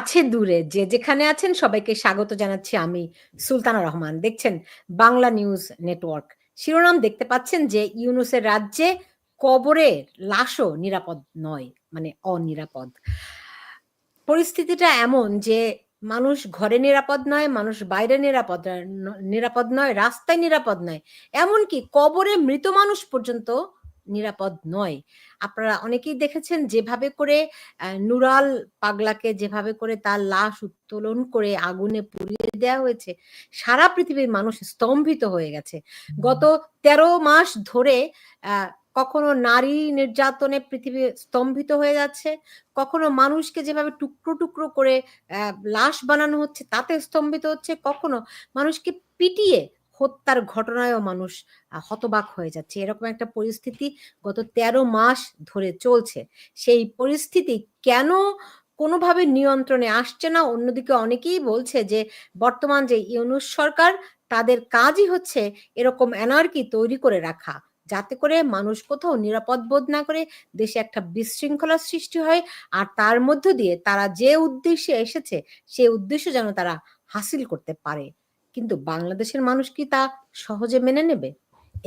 কাছে দূরে যে যেখানে আছেন সবাইকে স্বাগত জানাচ্ছি আমি সুলতানা রহমান। দেখছেন বাংলা নিউজ নেটওয়ার্ক। শিরোনাম দেখতে পাচ্ছেন যে ইউনূসের রাজ্যে কবরের লাশও নিরাপদ নয়, মানে অনিরাপদ। পরিস্থিতিটা এমন যে মানুষ ঘরে নিরাপদ নয়, মানুষ বাইরে নিরাপদ নয়, রাস্তায় নিরাপদ নয়। এমনকি কবরে মৃত মানুষ পর্যন্ত নিরাপদ নয়। আপনারা অনেকেই দেখেছেন যেভাবে করে নুরাল পাগলাকে যেভাবে করে তার লাশ উত্তোলন করে আগুনে পুড়িয়ে দেওয়া হয়েছে, সারা পৃথিবীর মানুষ স্তম্ভিত হয়ে গেছে। গত ১৩ মাস ধরে কখনো নারী নির্যাতনে পৃথিবী স্তম্ভিত হয়ে যাচ্ছে, কখনো মানুষকে যেভাবে টুকরো টুকরো করে লাশ বানানো হচ্ছে তাতে স্তম্ভিত হচ্ছে, কখনো মানুষকে পিটিয়ে হত্যার ঘটনায়ও মানুষ হতবাক হয়ে যাচ্ছে। এরকম একটা পরিস্থিতি গত ১৩ মাস ধরে চলছে। সেই পরিস্থিতি কেন কোনোভাবে নিয়ন্ত্রণে আসছে না? অন্যদিকে অনেকেই বলছে যে বর্তমান যে ইউনূস সরকার, তাদের কাজই হচ্ছে এরকম অ্যানার্কি তৈরি করে রাখা, যাতে করে মানুষ কোথাও নিরাপদ বোধ না করে, দেশে একটা বিশৃঙ্খলার সৃষ্টি হয়, আর তার মধ্য দিয়ে তারা যে উদ্দেশ্যে এসেছে সেই উদ্দেশ্য যেন তারা হাসিল করতে পারে। কিন্তু বাংলাদেশের মানুষ কি তা সহজে মেনে নেবে?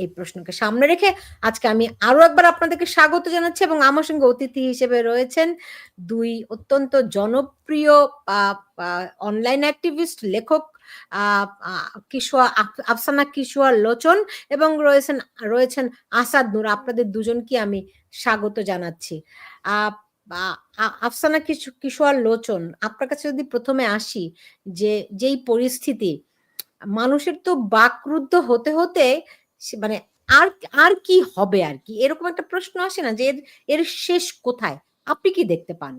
এই প্রশ্নকে সামনে রেখে আজকে আমি আরো একবার আপনাদেরকে স্বাগত জানাচ্ছি, এবং আমার সঙ্গে অতিথি হিসেবে রয়েছেন দুই অত্যন্ত জনপ্রিয় অনলাইন অ্যাক্টিভিস্ট, লেখক আফসানা কিশোয়া লোচন, এবং রয়েছেন আসাদ নূর। আপনাদের দুজনকে আমি স্বাগত জানাচ্ছি। আফসানা কিশোয়া লোচন, আপনার কাছে যদি প্রথমে আসি, যে যেই পরিস্থিতি, মানুষের তো বাকরুদ্ধ হতে হতে মানে আর আর কি হবে, আর কি এরকম একটা প্রশ্ন আসে না যে এর শেষ কোথায়? আপনি কি দেখতে পান?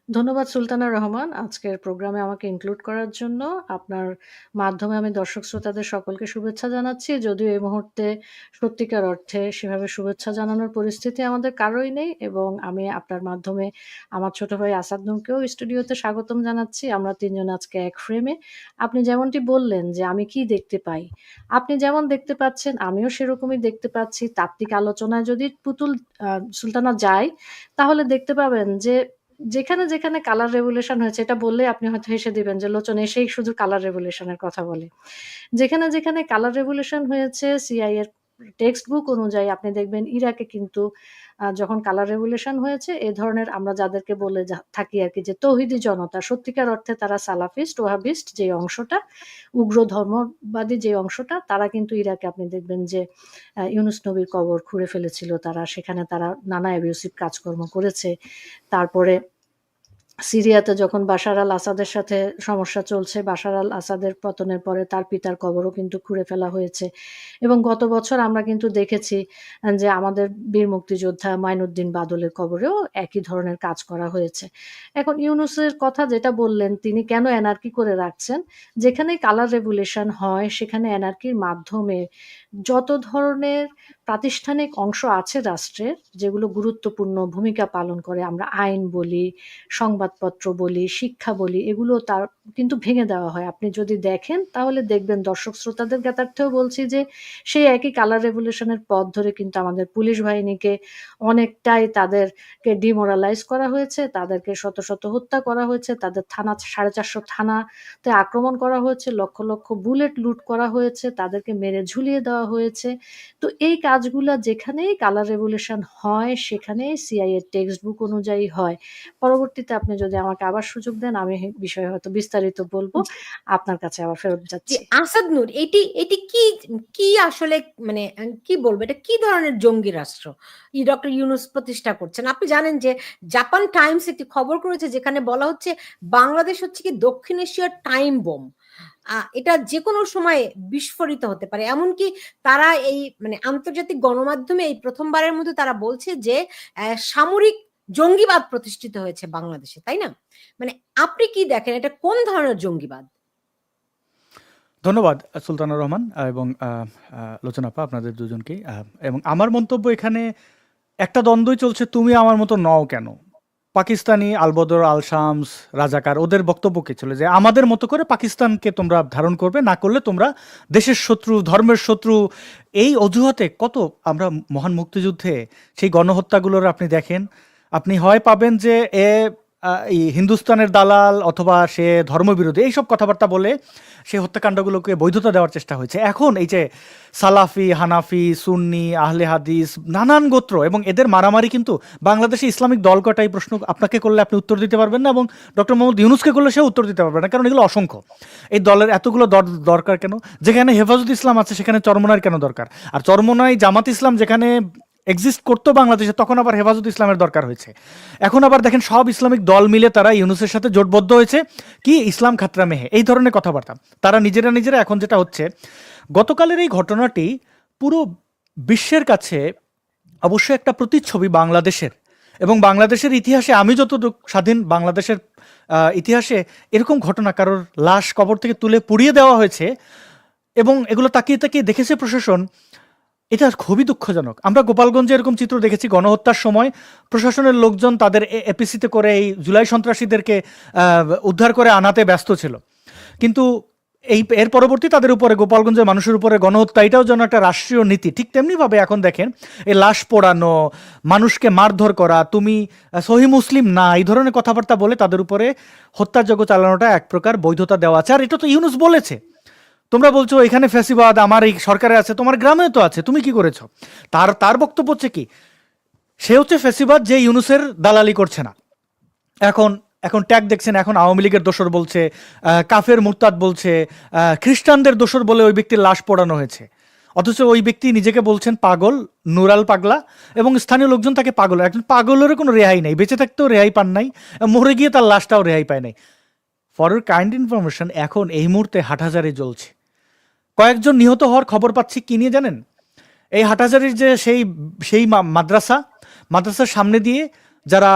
ধন্যবাদ সুলতানা রহমান আজকের প্রোগ্রামে আমাকে ইনক্লুড করার জন্য। আপনার মাধ্যমে আমি দর্শক শ্রোতাদের সকলকে শুভেচ্ছা জানাচ্ছি। যদিও এই মুহূর্তে সত্যিকার অর্থে সেভাবে শুভেচ্ছা জানানোর পরিস্থিতি আমাদের কারোই নেই, এবং আমি আপনার মাধ্যমে আমার ছোট ভাই আসাদ নূরকেও স্টুডিওতে স্বাগতম জানাচ্ছি। আমরা তিনজন আজকে এক ফ্রেমে। আপনি যেমনটি বললেন যে আমি কি দেখতে পাই, আপনি যেমন দেখতে পাচ্ছেন আমিও সেরকমই দেখতে পাচ্ছি। তাত্ত্বিক আলোচনায় যদি সুলতানা যায়, তাহলে দেখতে পাবেন যে যেখানে, যেখানে কালার রেভলিউশন হয়েছে, এটা বললেই আপনি হয়তো হেসে দিবেন যে লোচন এসেই শুধু কালার রেভলিউশন এর কথা বলে। যেখানে, যেখানে কালার রেভলিউশন হয়েছে সিআই এর টেক্সট বুক অনুযায়ী আপনি দেখবেন ইরাকে কিন্তু যখন কালার রেভলিউশন হয়েছে, এ ধরনের আমরা যাদেরকে বলে থাকি আরকি যে তৌহিদি জনতা, সত্যিকার অর্থে তারা সালাফিস্ট, ওয়াহাবিস্ট যে অংশটা, উগ্র ধর্মবাদী যে অংশটা, তারা কিন্তু ইরাকে আপনি দেখবেন যে ইউনূস নবীর কবর খুঁড়ে ফেলেছিল তারা। সেখানে তারা নানা অ্যাবিউসিভ কাজকর্ম করেছে। তারপরে সিরিয়াতে যখন বাশার আল আসাদের সাথে সমস্যা চলছে, বাশার আল আসাদের পতনের পরে তার পিতার কবরও কিন্তু খুঁড়ে ফেলা হয়েছে। এবং গত বছর আমরা কিন্তু দেখেছি যে আমাদের বীর মুক্তিযোদ্ধা মাইনুদ্দিন বাদলের কবরেও একই ধরনের কাজ করা হয়েছে। এখন ইউনূসের কথা যেটা বললেন, তিনি কেন অ্যানার্কি করে রাখছেন? যেখানেই কালার রেভলিউশন হয় সেখানে অ্যানার্কির মাধ্যমে যত ধরনের প্রাতিষ্ঠানিক অংশ আছে রাষ্ট্রের, যেগুলো গুরুত্বপূর্ণ ভূমিকা পালন করে, আমরা আইন বলি, সংবাদপত্র বলি, শিক্ষা বলি, এগুলো তার কিন্তু ভেঙে দেওয়া হয়। আপনি যদি দেখেন তাহলে দেখবেন, দর্শক শ্রোতাদের জ্ঞাতার্থেও বলছি যে সেই একই কালার রেভলিউশনের পথ ধরে কিন্তু আমাদের পুলিশ বাহিনীকে অনেকটাই তাদেরকে ডিমোরালাইজ করা হয়েছে, তাদেরকে শত শত হত্যা করা হয়েছে, তাদের 450 থানাতে আক্রমণ করা হয়েছে, লক্ষ লক্ষ বুলেট লুট করা হয়েছে, তাদেরকে মেরে ঝুলিয়ে দেওয়া হয়েছে। তো এই কাজগুলা যেখানেই কালার রেভলিউশন হয় সেখানেই সিআই এর টেক্সট বুক অনুযায়ী হয়। পরবর্তীতে আপনি যদি আমাকে আবার সুযোগ দেন, আমি বিষয়ে হয়তো বিস্তারিত বলবো। আপনার কাছে আবার ফেরত জি, যাচ্ছি। আসাদ নূর, এটি কি কি আসলে, মানে কি বলবো, এটা কি ধরনের জঙ্গি রাষ্ট্র ডক্টর ইউনূস প্রতিষ্ঠা করছেন? আপনি জানেন যে জাপান টাইমস একটি খবর করেছে যেখানে বলা হচ্ছে বাংলাদেশ হচ্ছে কি দক্ষিণ এশিয়ার টাইম বোম। এটা যে কোনো সময় বিস্ফোরিত হতে পারে। এমনকি তারা এই মানে আন্তর্জাতিক গণমাধ্যমে এই প্রথমবারের মধ্যে তারা বলছে যে সামরিক জঙ্গিবাদ প্রতিষ্ঠিত হয়েছে বাংলাদেশে, তাই না? মানে আপনি কি দেখেন, এটা কোন ধরনের জঙ্গিবাদ? ধন্যবাদ সুলতানা রহমান এবং লোচন আপা, আপনাদের দুজনকেই। এবং আমার মন্তব্য এখানে একটা দ্বন্দ্বই চলছে, তুমি আমার মতো নও কেন। পাকিস্তানি আলবদর, আল শামস, রাজাকার, ওদের বক্তব্য কি ছিল যে আমাদের মতো করে পাকিস্তানকে তোমরা ধারণ করবে, না করলে তোমরা দেশের শত্রু, ধর্মের শত্রু। এই অজুহাতে কত আমরা মহান মুক্তিযুদ্ধে সেই গণহত্যাগুলোর আপনি দেখেন, আপনি হয় পাবেন যে এই হিন্দুস্তানের দালাল অথবা সে ধর্মবিরোধী এইসব কথাবার্তা বলে সে হত্যাকাণ্ডগুলোকে বৈধতা দেওয়ার চেষ্টা হয়েছে। এখন এই যে সালাফি, হানাফি, সুন্নি, আহলে হাদিস, নানান গোত্র এবং এদের মারামারি কিন্তু বাংলাদেশে ইসলামিক দল কটা, এই প্রশ্ন আপনাকে করলে আপনি উত্তর দিতে পারবেন না, এবং ডক্টর মোহাম্মদ ইউনূসকে করলে সে উত্তর দিতে পারবে না, কারণ এগুলো অসংখ্য। এই দলের এতগুলো দরকার কেন? যেখানে হেফাজত ইসলাম আছে সেখানে চরমনার কেন দরকার? আর চরমনায় জামাত ইসলাম যেখানে এক্সিস্ট করতো বাংলাদেশে, তখন আবার হেফাজত ইসলামের দরকার হয়েছে। এখন আবার দেখেন সব ইসলামিক দল মিলে তারা ইউনূসের সাথে জোটবদ্ধ হয়েছে, কি ইসলাম খাতরা মেহে, এই ধরনের কথাবার্তা। তারা নিজেরা এখন যেটা হচ্ছে, গতকালের এই ঘটনাটি পুরো বিশ্বের কাছে অবশ্যই একটা প্রতিচ্ছবি বাংলাদেশের, এবং বাংলাদেশের ইতিহাসে আমি যতটুকু স্বাধীন বাংলাদেশের ইতিহাসে এরকম ঘটনা কারোর লাশ কবর থেকে তুলে পুড়িয়ে দেওয়া হয়েছে এবং এগুলো তাকিয়ে তাকিয়ে দেখেছে প্রশাসন, এটা খুবই দুঃখজনক। আমরা গোপালগঞ্জে এরকম চিত্র দেখেছি, গণহত্যার সময় প্রশাসনের লোকজন তাদের এপিসিতে করে এই জুলাই সন্ত্রাসীদেরকে উদ্ধার করে আনাতে ব্যস্ত ছিল, কিন্তু এর পরবর্তী তাদের উপরে, গোপালগঞ্জের মানুষের উপরে গণহত্যা, এটাও যেন একটা রাষ্ট্রীয় নীতি। ঠিক তেমনিভাবে এখন দেখেন এই লাশ পোড়ানো, মানুষকে মারধর করা, তুমি সহি মুসলিম না, এই ধরনের কথাবার্তা বলে তাদের উপরে হত্যাযজ্ঞ চালানোটা এক প্রকার বৈধতা দেওয়া আছে। আর এটা তো ইউনূস বলেছে। তোমরা বলছো এখানে ফ্যাসিবাদ আমার এই সরকারে আছে, তোমার গ্রামেও তো আছে, তুমি কি করেছো? তার বক্তব্য হচ্ছে কি, সে হচ্ছে ফ্যাসিবাদ যে ইউনূসের দালালি করছে না। এখন ট্যাগ দেখছেন, এখন আওয়ামী লীগের দোসর বলছে, কাফের মুরতাদ বলছে, খ্রিস্টানদের দোসর বলে ওই ব্যক্তির লাশ পোড়ানো হয়েছে, অথচ ওই ব্যক্তি নিজেকে বলছেন পাগল, নুরাল পাগলা, এবং স্থানীয় লোকজন তাকে পাগল। একজন পাগলেরও কোনো রেহাই নেই, বেঁচে থাকতেও রেহাই পান নাই, মরে গিয়ে তার লাশটাও রেহাই পায় নাই। ফর ইউর কাইন্ড ইনফরমেশন, এখন এই মুহূর্তে হাটহাজারি জ্বলছে, কয়েকজন নিহত হওয়ার খবর পাচ্ছি। কি নিয়ে জানেন? এই হাটহাজারির যে সেই মাদ্রাসার সামনে দিয়ে যারা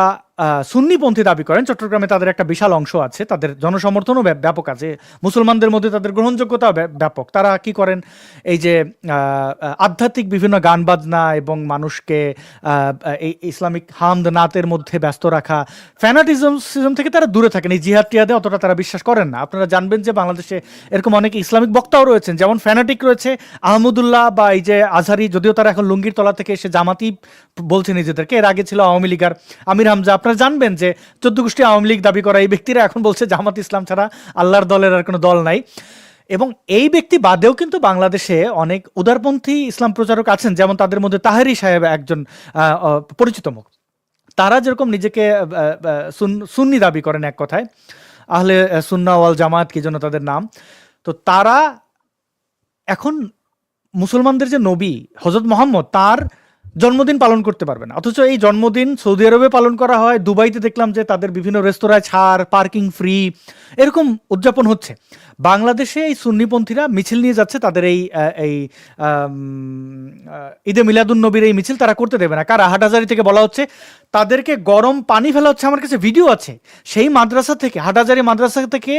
সুন্নিপন্থী দাবি করেন, চট্টগ্রামে তাদের একটা বিশাল অংশ আছে, তাদের জনসমর্থনও ব্যাপক আছে, মুসলমানদের মধ্যে তাদের গ্রহণযোগ্যতাও ব্যাপক। তারা কি করেন, এই যে আধ্যাত্মিক বিভিন্ন গান বাজনা এবং মানুষকে এই ইসলামিক হামদ নাতের মধ্যে ব্যস্ত রাখা, ফ্যানাটিজম থেকে তারা দূরে থাকেন। এই জিহাদ টিহাদে অতটা তারা বিশ্বাস করেন না। আপনারা জানবেন যে বাংলাদেশে এরকম অনেক ইসলামিক বক্তাও রয়েছেন, যেমন ফ্যানাটিক রয়েছে আহমদুল্লাহ বা এই যে আজহারি, যদিও তারা এখন লুঙ্গির তলা থেকে এসে জামাতি বলছে নিজেদেরকে, এর আগে ছিল আওয়ামী লীগ আর আমির হামজা। আপনারা জানবেন যে 14 গোষ্ঠী আওয়ামী লীগ দাবি করা এই ব্যক্তিরা এখন বলছে জামাত ইসলাম ছাড়া আল্লাহর দলের আর কোনো দল নাই। এবং এই ব্যক্তি বাদেও কিন্তু বাংলাদেশে অনেক উদারপন্থী ইসলাম প্রচারক আছেন, যেমন তাদের মধ্যে তাহেরি সাহেব একজন পরিচিত মুখ। তারা যেরকম নিজেকে সুন্নি দাবি করেন, এক কথায় আহলে সুন্নাহ ওয়াল জামাত কি জন্য তাদের নাম, তো তারা এখন মুসলমানদের যে নবী হযরত মুহাম্মদ, তার জন্মদিন পালন করতে পারবে না। অথচ এই জন্মদিন সৌদি আরবে পালন করা হয়, দুবাইতে দেখলাম যে তাদের বিভিন্ন রেস্তোরাঁয় ছাড়, পার্কিং ফ্রি, এরকম উদযাপন হচ্ছে। বাংলাদেশে এই সুন্নিপন্থীরা মিছিল নিয়ে যাচ্ছে, তাদের এই ঈদে মিলাদুন নবীর এই মিছিল তারা করতে দেবে না। কারা? হাটহাজারি থেকে বলা হচ্ছে তাদেরকে গরম পানি ফেলা হচ্ছে। আমার কাছে ভিডিও আছে, সেই মাদ্রাসা থেকে, হাটহাজারি মাদ্রাসা থেকে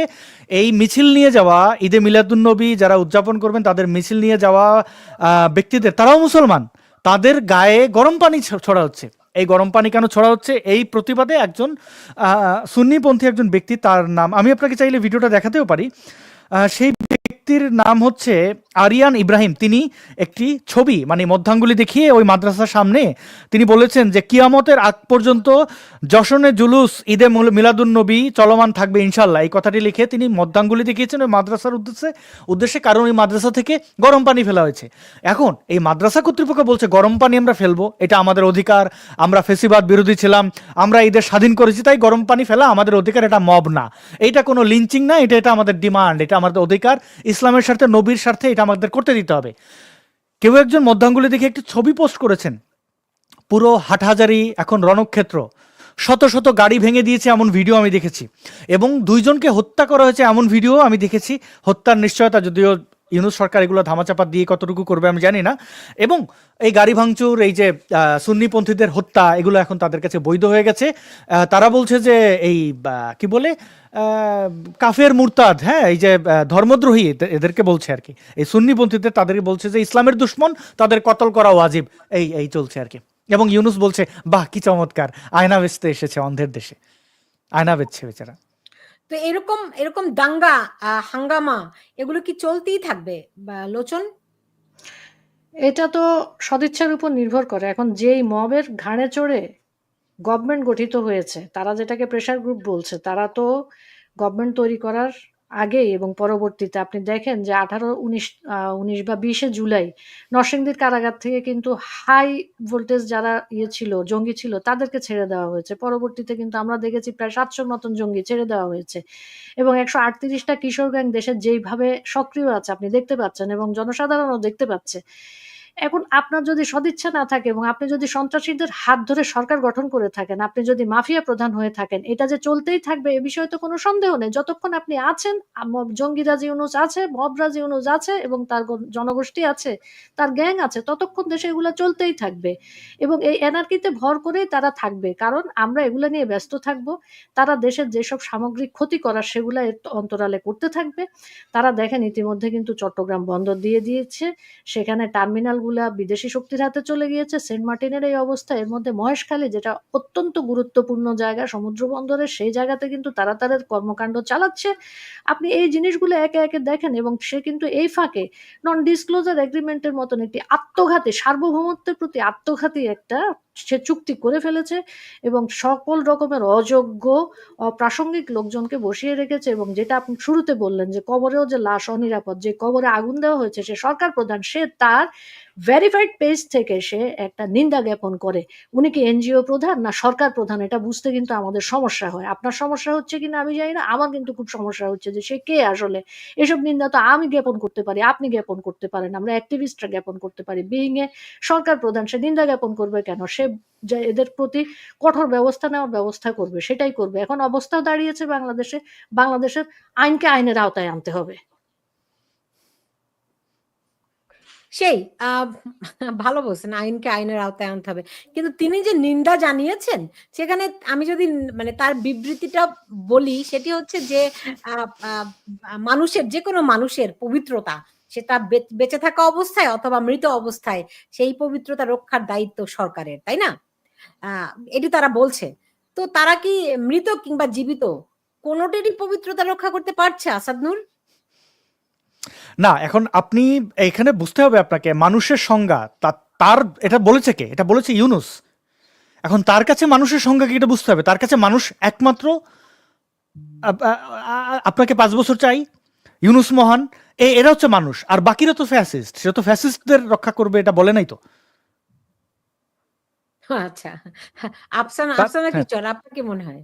এই মিছিল নিয়ে যাওয়া, ঈদে মিলাদুন নবী যারা উদযাপন করবেন তাদের মিছিল নিয়ে যাওয়া ব্যক্তিদের, তারাও মুসলমান, তাদের গায়ে গরম পানি ছড়া হচ্ছে। এই গরম পানি কেন ছড়া হচ্ছে? এই প্রতিবাদে একজন সুন্নিপন্থী একজন ব্যক্তি, তার নাম আমি আপনাকে চাইলে ভিডিওটা দেখাতেও পারি। সেই ব্যক্তির নাম হচ্ছে আরিয়ান ইব্রাহিম। তিনি একটি ছবি, মানে মধ্যাঙ্গুলি দেখিয়ে ওই মাদ্রাসার সামনে তিনি বলেছেন যে কিয়ামতের আগ পর্যন্ত যশনে জুলুস ঈদে মিলাদুন নবী চলমান থাকবে ইনশাল্লাহ। এই কথাটি লিখে তিনি মধ্যাঙ্গুলি দেখিয়েছেন ওই মাদ্রাসার উদ্দেশ্যে, কারণ ওই মাদ্রাসা থেকে গরম পানি ফেলা হয়েছে। এখন এই মাদ্রাসা কর্তৃপক্ষ বলছে গরম পানি আমরা ফেলবো, এটা আমাদের অধিকার, আমরা ফেসিবাদ বিরোধী ছিলাম, আমরা ঈদের স্বাধীন করেছি, তাই গরম পানি ফেলা আমাদের অধিকার, এটা মব না, এটা কোনো লিঞ্চিং না, এটা আমাদের ডিমান্ড, এটা আমাদের অধিকার, ইসলামের স্বার্থে, নবীর স্বার্থে এটা আমাদের করতে দিতে হবে। কেউ একজন মধ্যাঙ্গুলি দেখে একটি ছবি পোস্ট করেছেন, পুরো হাটহাজারি এখন রণক্ষেত্র, শত শত গাড়ি ভেঙে দিয়েছে এমন ভিডিও আমি দেখেছি, এবং 2 জনকে হত্যা করা হয়েছে এমন ভিডিও আমি দেখেছি। হত্যার নিশ্চয়তা, যদিও ইউনূস সরকার এগুলো ধামাচাপা দিয়ে কতটুকু করবে আমি জানি না। এবং এই গাড়ি ভাঙচুর, এই যে সুন্নিপন্থীদের হত্যা, এগুলো এখন তাদের কাছে বৈধ হয়ে গেছে। তারা বলছে যে এই কি বলে কাফের মুরতাদ, হ্যাঁ, এই যে ধর্মদ্রোহী এদেরকে বলছে আর কি, এই সুন্নিপন্থীদের তাদেরকে বলছে যে ইসলামের দুশ্মন, তাদের কতল করা ওয়াজিব, এই চলছে আর কি। এবং ইউনূস বলছে বাহ কি চমৎকার, আয়না বেচতে এসেছে অন্ধের দেশে, আয়না বেচছে বেচারা। তো এরকম দাঙ্গা, হাঙ্গামা, এগুলো কি চলতেই থাকবে লোচন? এটা তো সদিচ্ছার উপর নির্ভর করে। এখন যেই মবের ঘাড়ে চড়ে গভর্নমেন্ট গঠিত হয়েছে, তারা যেটাকে প্রেশার গ্রুপ বলছে, তারা তো গভর্নমেন্ট তৈরি করার আগেই এবং পরবর্তীতে আপনি দেখেন যে 19 বা 20 জুলাই নরসিংদীর কারাগার থেকে কিন্তু হাই ভোল্টেজ যারা ছিল, জঙ্গি ছিল, তাদেরকে ছেড়ে দেওয়া হয়েছে। পরবর্তীতে কিন্তু আমরা দেখেছি প্রায় 700 মতন জঙ্গি ছেড়ে দেওয়া হয়েছে এবং 138টা কিশোর গ্যাং দেশের যেইভাবে সক্রিয় আছে আপনি দেখতে পাচ্ছেন এবং জনসাধারণও দেখতে পাচ্ছে। এখন আপনার যদি সদিচ্ছা না থাকে এবং আপনি যদি সন্ত্রাসীদের হাত ধরে সরকার গঠন করে থাকেন, আপনি যদি মাফিয়া প্রধান হয়ে থাকেন, এটা যে চলতেই থাকবে এ বিষয়ে তো কোনো সন্দেহ নেই। যতক্ষণ আপনি আছেন, জঙ্গিরাজ ইউনূস আছে, মবরাজ ইউনূস আছে এবং তার জনগোষ্ঠী আছে, তার গ্যাং আছে, ততক্ষণ দেশে এগুলা চলতেই থাকবে এবং এই এনার্কিতে ভর করেই তারা থাকবে। কারণ আমরা এগুলা নিয়ে ব্যস্ত থাকবো, তারা দেশের যেসব সামগ্রিক ক্ষতি করার সেগুলা এর অন্তরালে করতে থাকবে। তারা দেখেন ইতিমধ্যে কিন্তু চট্টগ্রাম বন্দর দিয়ে দিয়েছে, সেখানে টার্মিনালগুলা বিদেশি শক্তির হাতে চলে গিয়েছে। সেন্ট মার্টিনের এই অবস্থা, এর মধ্যে মহেশখালী যেটা অত্যন্ত গুরুত্বপূর্ণ জায়গা সমুদ্র বন্দরের, সেই জায়গাতে কিন্তু তারা তাদের কর্মকাণ্ড চালাচ্ছে। আপনি এই জিনিসগুলো একে একে দেখেন এবং সে কিন্তু এই ফাঁকে নন ডিসক্লোজার এগ্রিমেন্টের মতন একটি আত্মঘাতী, সার্বভৌমত্বের প্রতি আত্মঘাতী একটা সে চুক্তি করে ফেলেছে এবং সকল রকমের অযোগ্য অপ্রাসঙ্গিক লোকজনকে বসিয়ে রেখেছে। এবং যেটা আপনি শুরুতে বললেন যে কবরেও যে লাশ অনিরাপদ, যে কবরে আগুন দেওয়া হয়েছে সে সরকার প্রধান, সে তার ভেরিফাইড পেজ থেকে সে একটা নিন্দা জ্ঞাপন করে। উনি কি এনজিও প্রধান না সরকার প্রধান, এটা বুঝতে কিন্তু আমাদের সমস্যা হয়। আপনার সমস্যা হচ্ছে কিনা আমি জানি না, আমার কিন্তু খুব সমস্যা হচ্ছে যে সে কে আসলে। এসব নিন্দা তো আমি জ্ঞাপন করতে পারি, আপনি জ্ঞাপন করতে পারেন, আমরা অ্যাক্টিভিস্টরা জ্ঞাপন করতে পারি। বিইং এ সরকার প্রধান, সে নিন্দা জ্ঞাপন করবে কেন? সে যে এদের প্রতি কঠোর ব্যবস্থা নেওয়ার ব্যবস্থা করবে, সেটাই করবে। এখন অবস্থা দাঁড়িয়েছে বাংলাদেশে, বাংলাদেশের আইনকে আইনের আওতায় আনতে হবে। সেই ভালো বলছেন, আইনকে আইনের আওতায় আনতে হবে। কিন্তু তিনি যে নিন্দা জানিয়েছেন, সেখানে আমি যদি মানে তার বিবৃতিটা বলি, সেটি হচ্ছে যে মানুষের, যে কোনো মানুষের পবিত্রতা, সেটা বেঁচে থাকা অবস্থায় অথবা মৃত অবস্থায়, সেই পবিত্রতা রক্ষার দায়িত্ব সরকারের, তাই না? এটি তারা বলছে। তো তারা কি মৃত কিংবা জীবিত কোনোটিরই পবিত্রতা রক্ষা করতে পারছে, আসাদ নূর? না, এখন আপনি এখানে বুঝতে হবে আপনাকে মানুষের সংজ্ঞা তার এটা বলেছে কে? এটা বলেছে ইউনূস। এখন তার কাছে মানুষের সংজ্ঞা কি এটা বুঝতে হবে। তার কাছে মানুষ একমাত্র আপনাকে 5 বছর চাই, ইউনূস মহান, এরা হচ্ছে মানুষ, আর বাকিরা তো ফ্যাসিস্ট। সে তো ফ্যাসিস্টদের রক্ষা করবে এটা বলে নাই তো। আচ্ছা, আফসানা কি চল, আপনার কি মনে হয়?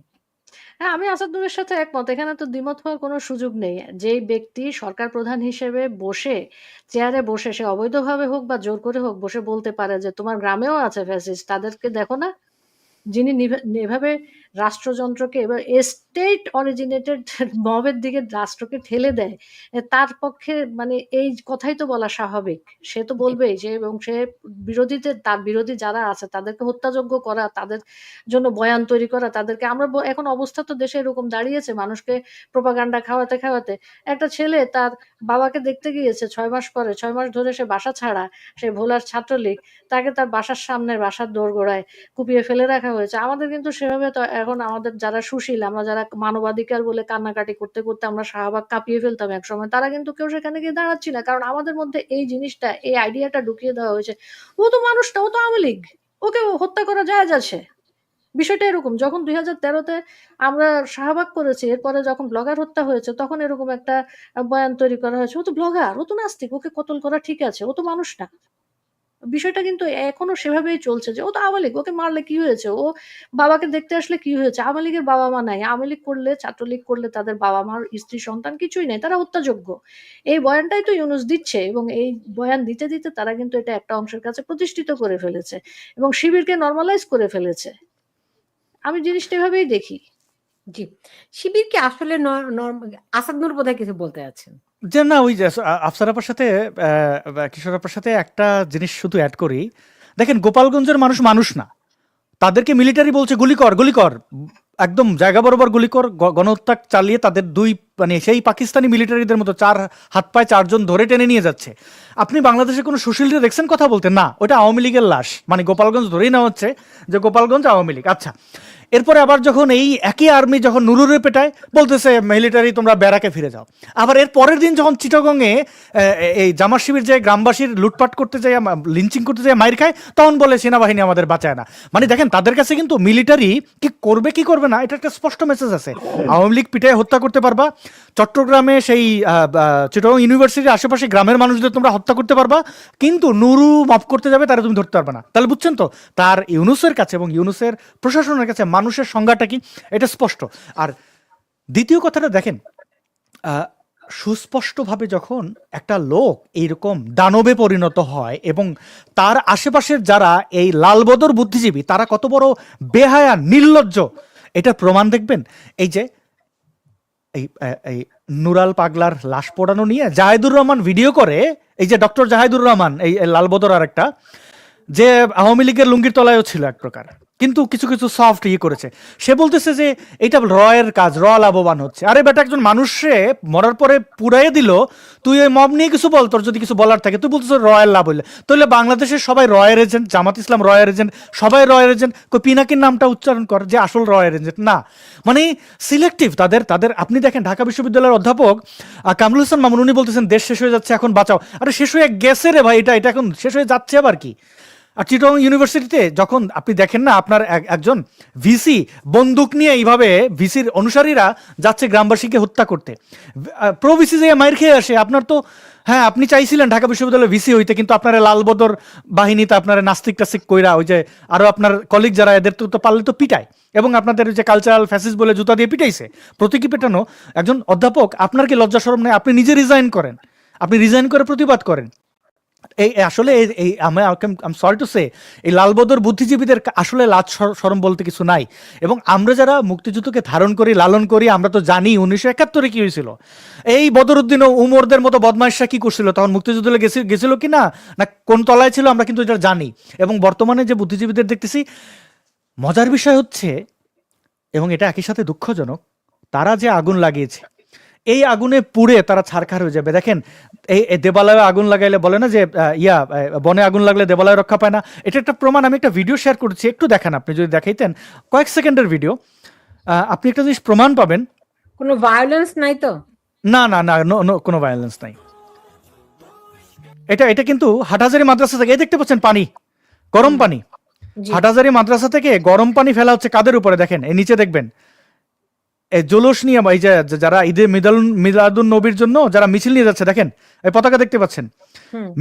হ্যাঁ, আমি আসাদুরের সাথে একমত। এখানে তো দ্বিমত হওয়ার কোনো সুযোগ নেই। যেই ব্যক্তি সরকার প্রধান হিসেবে বসে, চেয়ারে বসে, সে অবৈধভাবে হোক বা জোর করে হোক, বসে বলতে পারে যে তোমার গ্রামেও আছে ফ্যাসিস্ট, তাদেরকে দেখো না? যিনি এভাবে রাষ্ট্রযন্ত্রকে এবার স্টেট অরিজিনেটেড মবের দিকে রাষ্ট্রকে ঠেলে দেয়, তার পক্ষে মানে এই কথাই তো বলা স্বাভাবিক। সে তো বলবেই যে, এবং সে তার বিরোধী যারা আছে তাদেরকে হত্যাযোগ্য করা, তাদের জন্য বয়ান তৈরি করা, তাদেরকে আমরা এখন অবস্থা তো দেশে এরকম দাঁড়িয়েছে, মানুষকে প্রোপাগান্ডা খাওয়াতে খাওয়াতে একটা ছেলে তার বাবাকে দেখতে গিয়েছে 6 মাস পরে, 6 মাস ধরে সে বাসা ছাড়া, সে ভোলার ছাত্রলীগ, তাকে তার বাসার সামনের বাসার দোরগোড়ায় কুপিয়ে ফেলে রাখা হয়েছে। আমাদের কিন্তু সেভাবে তো এখন আমাদের যারা সুশীল, আমরা যারা মানবাধিকার বলে কান্নাকাটি করতে করতে আমরা শাহবাগ কাঁপিয়ে ফেলতাম একসময়, তারা কিন্তু কেউ সেখানে গিয়ে দাঁড়াচ্ছি না। কারণ আমাদের মধ্যে এই জিনিসটা, এই আইডিয়াটা ঢুকিয়ে দেওয়া হয়েছে, ও তো মানুষ না, ও তো আওয়ামী লীগ, ওকে হত্যা করা যায় আছে। বিষয়টা এরকম, যখন 2013-তে আমরা শাহবাগ করেছি, এরপরে যখন ব্লগার হত্যা হয়েছে, তখন এরকম একটা বয়ান তৈরি করা হয়েছে, ও তো ব্লগার, ও তো নাস্তিক, ওকে কতল করা ঠিক আছে, ও তো মানুষ না। বিষয়টা কিন্তু এখনো সেভাবেই চলছে যে ও তো আওয়ামী লীগ, ওকে মারলে কি হয়েছে, ও বাবাকে দেখতে আসলে কি হয়েছে। আওয়ামী লীগের বাবা মা নাই, আওয়ামী লীগ করলে, ছাত্রলীগ করলে তাদের বাবা মার স্ত্রী সন্তান কিছুই নাই, তারা হত্যাযোগ্য। এই বয়ানটাই তো ইউনূস দিচ্ছে এবং এই বয়ান দিতে দিতে তারা কিন্তু এটা একটা অংশের কাছে প্রতিষ্ঠিত করে ফেলেছে এবং শিবিরকে নর্মালাইজ করে ফেলেছে। আমি জিনিসটা এভাবেই দেখি। জি, শিবির কি আসলে আসাদ নূর বোধহয় কিছু বলতে আছেন? যে না, ওই যে আফসার আপার সাথে কিশোর আপার সাথে একটা জিনিস শুধু অ্যাড করি। দেখেন, গোপালগঞ্জের মানুষ মানুষ না, তাদেরকে মিলিটারি বলছে গুলি কর, গুলি কর, একদম জায়গা বরাবর গুলি কর, গণহত্যা চালিয়ে তাদের মানে সেই পাকিস্তানি মিলিটারিদের মতো 4 হাত পায়ে 4 জন ধরে টেনে নিয়ে যাচ্ছে। আপনি বাংলাদেশে কোনো সুশীলরা দেখছেন কথা বলতে? না, ওটা আওয়ামী লীগের লাশ, মানে গোপালগঞ্জ ধরেই নেওয়া হচ্ছে যে গোপালগঞ্জ আওয়ামী লীগ। আচ্ছা, এরপরে আবার যখন এই একই আর্মি যখন নুরুরে পেটায় বলতেছে মিলিটারি তোমরা ব্যারাকে ফিরে যাও। আবার এর পরের দিন যখন চিটাগংয়ে এই জামাত শিবির যে গ্রামবাসীর লুটপাট করতে যায়, লিঞ্চিং করতে যায়, মাইর খায়, তখন বলে সেনাবাহিনী আমাদের বাঁচায় না। মানে দেখেন তাদের কাছে কিন্তু মিলিটারি কি করবে কি করবে না এটা একটা স্পষ্ট মেসেজ আছে। আওয়ামী লীগ পিটায় হত্যা করতে পারবা, চট্টগ্রামে সেই চিটাগং ইউনিভার্সিটির আশেপাশে গ্রামের মানুষদের তোমরা হত্যা করতে পারবা, কিন্তু নুরু মাফ করতে যাবে তারা তুমি ধরতে পারবে না। তাহলে বুঝছেন তো তার ইউনুসের কাছে এবং ইউনুসের প্রশাসনের কাছে মানুষের সংজ্ঞাটা কি, এটা স্পষ্ট। আর দ্বিতীয় কথাটা দেখেন, সুস্পষ্টভাবে যখন একটা লোক এইরকম দানবে পরিণত হয় এবং তার আশেপাশের যারা এই লালবদর বুদ্ধিজীবী তারা কত বড় বেহায়া নির্লজ্জ, এটা প্রমাণ দেখবেন এই যে এই নুরাল পাগলার লাশ পোড়ানো নিয়ে জাহেদুর রহমান ভিডিও করে, এই যে ডক্টর জাহেদুর রহমান, এই লালবদর আর একটা যে আওয়ামী লীগের লুঙ্গির তলায়ও ছিল এক প্রকার, কিন্তু কিছু কিছু সফট করেছে। সে বলতেছে যে এটা রয়ের কাজ, লাভবান হচ্ছে। আরে বেটা, একজন মানুষে মরার পরে পুড়াইয়ে দিল, তুই ওই মব নিয়ে কিছু বল, তোর যদি কিছু বলার থাকে তুই বলতেছ রয়ের লাভ হইলে। তাহলে বাংলাদেশের সবাই রয়ের এজেন্ট, জামাত ইসলাম রয়ের এজেন্ট, সবাই রয়ের এজেন্ট, পিনাকির নামটা উচ্চারণ কর যে আসল রয়ের এজেন্ট না। মানে সিলেক্টিভ তাদের। আপনি দেখেন ঢাকা বিশ্ববিদ্যালয়ের অধ্যাপক কামরুল হাসান মামুন, উনি বলতেছেন দেশ শেষ হয়ে যাচ্ছে, এখন বাঁচাও। আরে শেষ হয়ে গেছে রে ভাই, এটা এখন শেষ হয়ে যাচ্ছে আবার কি। আর চিটাগং ইউনিভার্সিটিতে যখন আপনি দেখেন না, আপনার একজন ভিসি বন্দুক নিয়ে এইভাবে ভিসির অনুসারীরা যাচ্ছে গ্রামবাসীকে হত্যা করতে, প্রো ভিসি যে মাইর খেয়ে আসে। আপনার তো হ্যাঁ, আপনি চাইছিলেন ঢাকা বিশ্ববিদ্যালয়ে ভিসি হইতে, কিন্তু আপনার লালবদর বাহিনীতে আপনার নাস্তিক টাস্তিক কইরা ওই যে আরো আপনার কলিগ যারা এদের তো পারলে তো পিটায়, এবং আপনাদের যে কালচারাল ফ্যাসিস্ট বলে জুতা দিয়ে পিটাইছে, প্রতীকী পেটানো। একজন অধ্যাপক, আপনার কি লজ্জা শরম নেই? আপনি নিজে রিজাইন করেন, আপনি রিজাইন করে প্রতিবাদ করেন। এই আসলে এই আমি সরি টু সে, এই লালবদর বুদ্ধিজীবীদের আসলে লাজ শরম বলতে কিছু নাই। এবং আমরা যারা মুক্তিযুদ্ধকে ধারণ করি, লালন করি, আমরা তো জানি 1971 কি হয়েছিল। এই বদরুদ্দিন ও উমরদের মতো বদমাইশরা কি করছিল তখন, মুক্তিযুদ্ধ গেছিল কি না, না কোন তলায় ছিল, আমরা কিন্তু এটা জানি। এবং বর্তমানে যে বুদ্ধিজীবীদের দেখতেছি, মজার বিষয় হচ্ছে, এবং এটা একই সাথে দুঃখজনক, তারা যে আগুন লাগিয়েছে, এই আগুনে পুড়ে তারা ছারখার হয়ে যাবে। দেখেন এই দেবালয়ে আগুন লাগাইলে বলে না যে বনে আগুন লাগলে দেবালয় রক্ষা পায় না, এটা একটা প্রমাণ। আমি একটা ভিডিও শেয়ার করেছি, একটু দেখেন, আপনি যদি দেখাইতেন, কয়েক সেকেন্ডের ভিডিও, আপনি একটা জিনিস প্রমাণ পাবেন। কোনো ভায়োলেন্স নাই তো? না না না, কোনো ভায়োলেন্স নাই। এটা কিন্তু হাটহাজারী মাদ্রাসা থেকে, এই দেখতে পাচ্ছেন পানি, গরম পানি, হাটহাজারী মাদ্রাসা থেকে গরম পানি ফেলা হচ্ছে কাদের উপরে, দেখেন এই নিচে দেখবেন জুলুস নিয়ে, এই যে যারা ঈদে মিলাদুন নবীর জন্য যারা মিছিল নিয়ে যাচ্ছে, দেখেন এই পতাকা দেখতে পাচ্ছেন,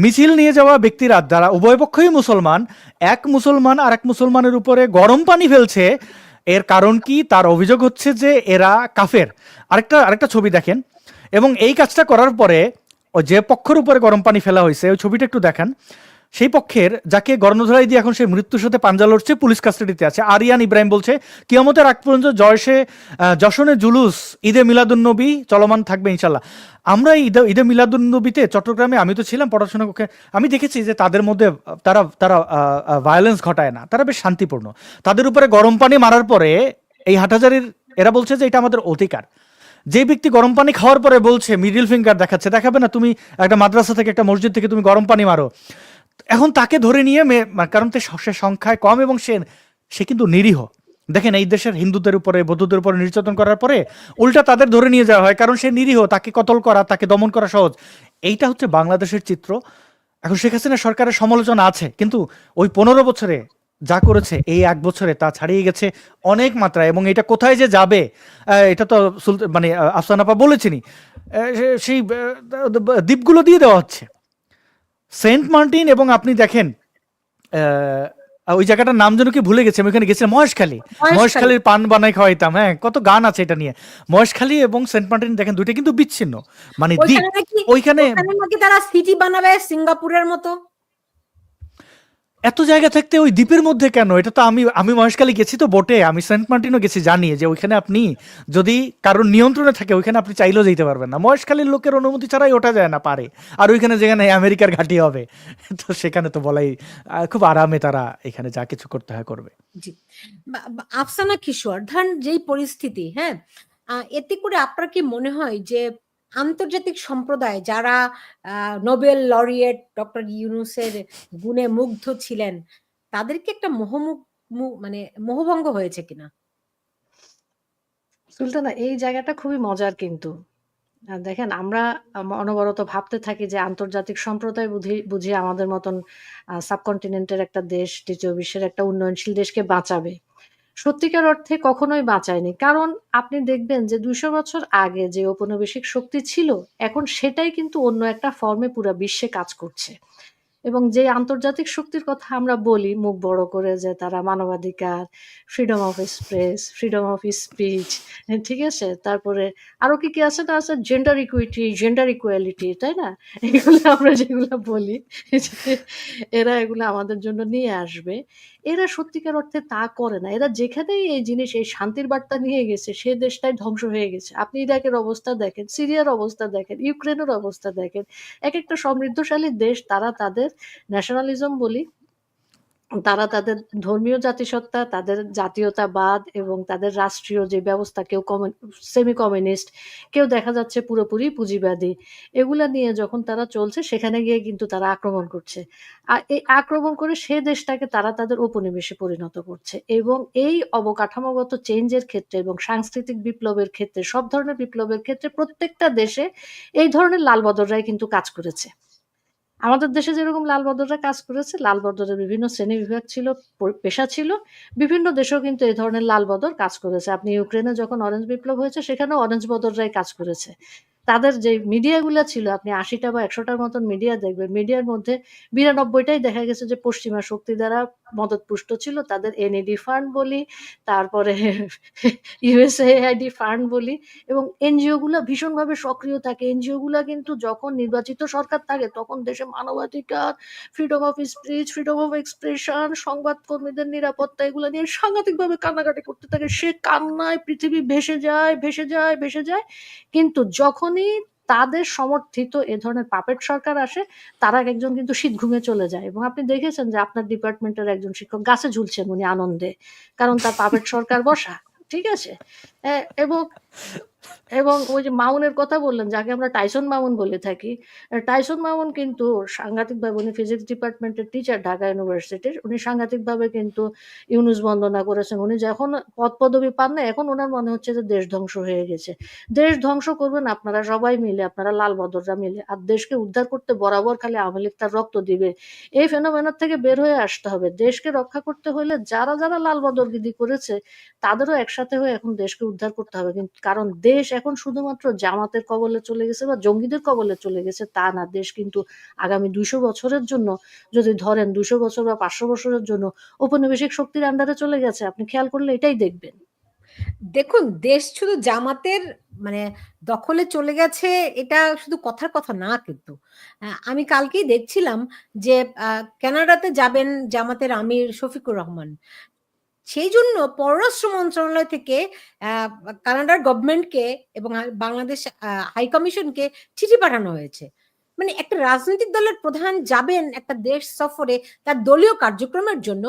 মিছিল নিয়ে যাওয়া ব্যক্তিরা যারা উভয় পক্ষই মুসলমান, এক মুসলমান আর এক মুসলমানের উপরে গরম পানি ফেলছে। এর কারণ কি? তার অভিযোগ হচ্ছে যে এরা কাফের। আরেকটা ছবি দেখেন, এবং এই কাজটা করার পরে ওই যে পক্ষের উপরে গরম পানি ফেলা হয়েছে, ওই ছবিটা একটু দেখান। সেই পক্ষের যাকে গণধোলাই দিয়ে এখন সেই মৃত্যুর সাথে পাঞ্জা লড়ছে, পুলিশ কাস্টাডিতে আছে। আরিয়ান ইব্রাহিম বলছে কিয়ামতের আগ পর্যন্ত যশনে জুলুস ঈদে মিলাদুন্নবী চলমান থাকবে ইনশাল্লাহ। আমরা ঈদে মিলাদুন্নবীতে চট্টগ্রামে, আমি তো ছিলাম পড়াশোনা কক্ষে, আমি দেখেছি যে তাদের মধ্যে তারা ভায়োলেন্স ঘটায় না, তারা বেশ শান্তিপূর্ণ। তাদের উপরে গরম পানি মারার পরে এই হাটহাজারীর এরা বলছে যে এটা আমাদের অধিকার। যে ব্যক্তি গরম পানি খাওয়ার পরে বলছে, মিডিল ফিঙ্গার দেখাচ্ছে, দেখাবে না তুমি একটা মাদ্রাসা থেকে, একটা মসজিদ থেকে তুমি গরম পানি মারো, এখন তাকে ধরে নিয়ে কারণ সে সংখ্যায় কম এবং সে কিন্তু নিরীহ। দেখেন এই দেশের হিন্দুদের উপরে, বৌদ্ধদের উপরে নির্যাতন করার পরে উল্টা তাদের ধরে নিয়ে যাওয়া হয়, কারণ সে নিরীহ, তাকে কতল করা, তাকে দমন করা সহজ। এইটা হচ্ছে বাংলাদেশের চিত্র। এখন শেখ হাসিনা সরকারের সমালোচনা আছে, কিন্তু ওই 15 বছরে যা করেছে, এই 1 বছরে তা ছাড়িয়ে গেছে অনেক মাত্রায়। এবং এটা কোথায় যে যাবে, এটা তো মানে আফসানা আপা বলেছিনি, সেই দ্বীপগুলো দিয়ে দেওয়া হচ্ছে, সেন্ট মার্টিন। এবং আপনি দেখেন ওই জায়গাটার নাম যেন কি ভুলে গেছে, আমি ওখানে গেছিলাম, মহেশখালীর পান বানাই খাওয়াইতাম। হ্যাঁ, কত গান আছে এটা নিয়ে। মহেশখালী এবং সেন্ট মার্টিন দেখেন, দুইটা কিন্তু বিচ্ছিন্ন, মানে দ্বীপ। ওইখানে নাকি তারা সিটি বানাবে সিঙ্গাপুরের মতো। এত জায়গা থাকতে ওই দ্বীপের মধ্যে কেন? এটা তো আমি মহেশখালী গেছি তো বটে, আমি সেন্ট মার্টিনও গেছি, জানি যে ওইখানে আপনি যদি কারোর নিয়ন্ত্রণে থাকে, ওইখানে আপনি চাইলেও যেতে পারবেন না। মহেশখালীর লোকের অনুমতি ছাড়াই ওঠা যায় না পারে। আর ওইখানে যেখানে আমেরিকার ঘাঁটি হবে, তো সেখানে তো বলাই খুব আরামে তারা এখানে যা কিছু করতে হয় করবে। জি, আফসানা কিশোর, ধরেন যেই পরিস্থিতি, হ্যাঁ, এতে করে আপনার কি মনে হয় যে আন্তর্জাতিক সম্প্রদায় যারা নোবেল লরিয়েট ডক্টর ইউনূসের গুণে মুগ্ধ ছিলেন, তাদেরকে একটা মানে মোহভঙ্গ হয়েছে কিনা? সুলতানা, এই জায়গাটা খুবই মজার কিন্তু। দেখেন আমরা অনবরত ভাবতে থাকি যে আন্তর্জাতিক সম্প্রদায় বুঝি আমাদের মতন সাবকন্টিনেন্টের একটা দেশ, ২য় বিশ্বের একটা উন্নয়নশীল দেশকে বাঁচাবে। সত্যিকার অর্থে কখনোই বাঁচায়নি। কারণ আপনি দেখবেন যে ২০০ বছর আগে যে ঔপনিবেশিক শক্তি ছিল, এখন সেটাই কিন্তু অন্য একটা ফর্মে পুরা বিশ্বে কাজ করছে। এবং যে আন্তর্জাতিক শক্তির কথা আমরা বলি মুখ বড় করে যে তারা মানবাধিকার, freedom of স্প্রেস, freedom of speech, ঠিক আছে? তারপরে আরো কি আছে না? আছে জেন্ডার ইকুইটি, জেন্ডার ইকুয়ালিটি, তাই না? এগুলো আমরা যেগুলা বলি যে এরা এগুলো আমাদের জন্য নিয়ে আসবে। এরা সত্যিকার অর্থে তা করে না। এরা যেখানেই এই জিনিস, এই শান্তির বার্তা নিয়ে গেছে সে দেশটাই ধ্বংস হয়ে গেছে। আপনি ইরাকের অবস্থা দেখেন, সিরিয়ার অবস্থা দেখেন, ইউক্রেনের অবস্থা দেখেন। একেকটা সমৃদ্ধশালী দেশ তারা তাদের ন্যাশনালিজম বলি, তারা তাদের ধর্মীয় জাতিসত্তা, তাদের জাতীয়তাবাদ এবং তাদের রাষ্ট্রীয় যে ব্যবস্থা, কেউ সেমি কমিউনিস্ট, কেউ দেখা যাচ্ছে পুরোপুরি পুঁজিবাদী। এগুলা নিয়ে যখন তারা চলছে সেখানে গিয়ে কিন্তু তারা আক্রমণ করছে। এই আক্রমণ করে সে দেশটাকে তারা তাদের উপনিবেশে পরিণত করছে এবং এই অবকাঠামোগত চেঞ্জের ক্ষেত্রে এবং সাংস্কৃতিক বিপ্লবের ক্ষেত্রে, সব ধরনের বিপ্লবের ক্ষেত্রে প্রত্যেকটা দেশে এই ধরনের লালবদররাই কিন্তু কাজ করেছে। আমাদের দেশে যেরকম লাল বদররা কাজ করেছে, লাল বদরের বিভিন্ন শ্রেণীবিভাগ ছিল, পেশা ছিল। বিভিন্ন দেশেও কিন্তু এই ধরনের লাল বদর কাজ করেছে। আপনি ইউক্রেনে যখন অরেঞ্জ বিপ্লব হয়েছে সেখানেও অরেঞ্জ বদররাই কাজ করেছে। তাদের যে মিডিয়াগুলা ছিল, আপনি ৮০ টা বা ১০০ টার মতন মিডিয়া দেখবেন। মিডিয়ার মধ্যে ৯২ টাই দেখা গেছে যে পশ্চিমা শক্তি দ্বারা মদদপুষ্ট ছিল। তাদের এনএডি ফান্ড বলি, তারপরে ইউএসএআইডি ফান্ড বলি, এবং এনজিও গুলা ভীষণভাবে সক্রিয় থাকে। এনজিও গুলা কিন্তু যখন নির্বাচিত সরকার থাকে তখন দেশে মানবাধিকার, freedom of speech, freedom of expression, সংবাদকর্মীদের নিরাপত্তা এগুলো নিয়ে সাংঘাতিকভাবে কান্নাকাটি করতে থাকে। সে কান্নায় পৃথিবী ভেসে যায়, ভেসে যায়, ভেসে যায়। কিন্তু যখনই তাদের সমর্থিত এ ধরনের পাপেট সরকার আসে, তারা একজন কিন্তু শীত ঘুমিয়ে চলে যায়। এবং আপনি দেখেছেন যে আপনার ডিপার্টমেন্টের একজন শিক্ষক গাছে ঝুলছেন উনি আনন্দে। কারণ তার পাপেট সরকার বসা। ঠিক আছে? এবং এবং ওই যে মামুনের কথা বললেন, যাকে আমরা টাইসন মামুন বলে থাকি। টাইসন মামুন কিন্তু সাংঘাতিকভাবে, উনি ফিজিক্স ডিপার্টমেন্টের টিচার ঢাকা ইউনিভার্সিটির। উনি সাংঘাতিকভাবে কিন্তু ইউনূস বন্দনা করেছেন। উনি যখন পদপদবি পান না, এখন উনার মনে হচ্ছে যে দেশ ধ্বংস হয়ে গেছে। দেশ ধ্বংস করবেন আপনারা সবাই মিলে, আপনারা লাল বদররা মিলে। আর দেশকে উদ্ধার করতে বরাবর খালি আওয়ামী লীগ তার রক্ত দিবে। এই ফেনোমেনন থেকে বের হয়ে আসতে হবে। দেশকে রক্ষা করতে হলে যারা লাল বদরগিরি করেছে তাদেরও একসাথে হয়ে এখন দেশকে উদ্ধার করতে হবে। কিন্তু কারণ দেশ এখন শুধুমাত্র জামাতের কবলে চলে গেছে বা জঙ্গিদের কবলে চলে গেছে তা না। দেশ কিন্তু আগামী ২০০ বছরের জন্য, যদি ধরেন ২০০ বছর বা ৫০০ বছরের জন্য ঔপনিবেশিক শক্তির আন্ডারে চলে গেছে। আপনি খেয়াল করলে এটাই দেখবেন। দেখুন, দেশ শুধু জামাতের মানে দখলে চলে গেছে, এটা শুধু কথার কথা না কিন্তু। আমি কালকেই দেখছিলাম যে কানাডাতে যাবেন জামাতের আমির শফিকুর রহমান। সেই জন্য পররাষ্ট্র মন্ত্রণালয় থেকে কানাডার গভর্নমেন্টকে এবং বাংলাদেশ হাই কমিশনকে চিঠি পাঠানো হয়েছে। মানে একটা রাজনৈতিক দলের প্রধান যাবেন একটা দেশ সফরে তার দলীয় কার্যক্রমের জন্য,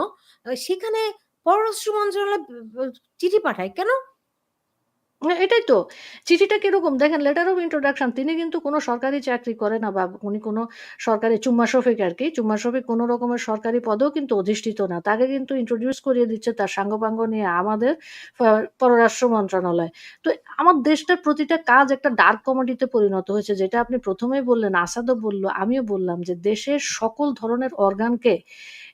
সেখানে পররাষ্ট্র মন্ত্রণালয় চিঠি পাঠায় কেন? এটাই তো। চিঠিটা কিরকম দেখেন, লেটার অফ ইন্ট্রোডাকশন। তিনি কিন্তু কোনো সরকারি চাকরি করে না, বা উনি কোনো সরকারি চুম্মা শফিক আরকি। চুম্মা শফিক কোনো রকমের সরকারি পদেও কিন্তু অধিষ্ঠিত না। তাকে কিন্তু ইন্ট্রোডিউস করিয়ে দিচ্ছে তার সাঙ্গপাঙ্গ নিয়ে আমাদের প পররাষ্ট্র মন্ত্রণালয়। তো আমার দেশটার প্রতিটা কাজ একটা ডার্ক কমোডিতে পরিণত হয়েছে। যেটা আপনি ১ম এই বললেন, আসাদও বলল, আমিও বললাম যে দেশের সকল ধরনের অর্গানকে,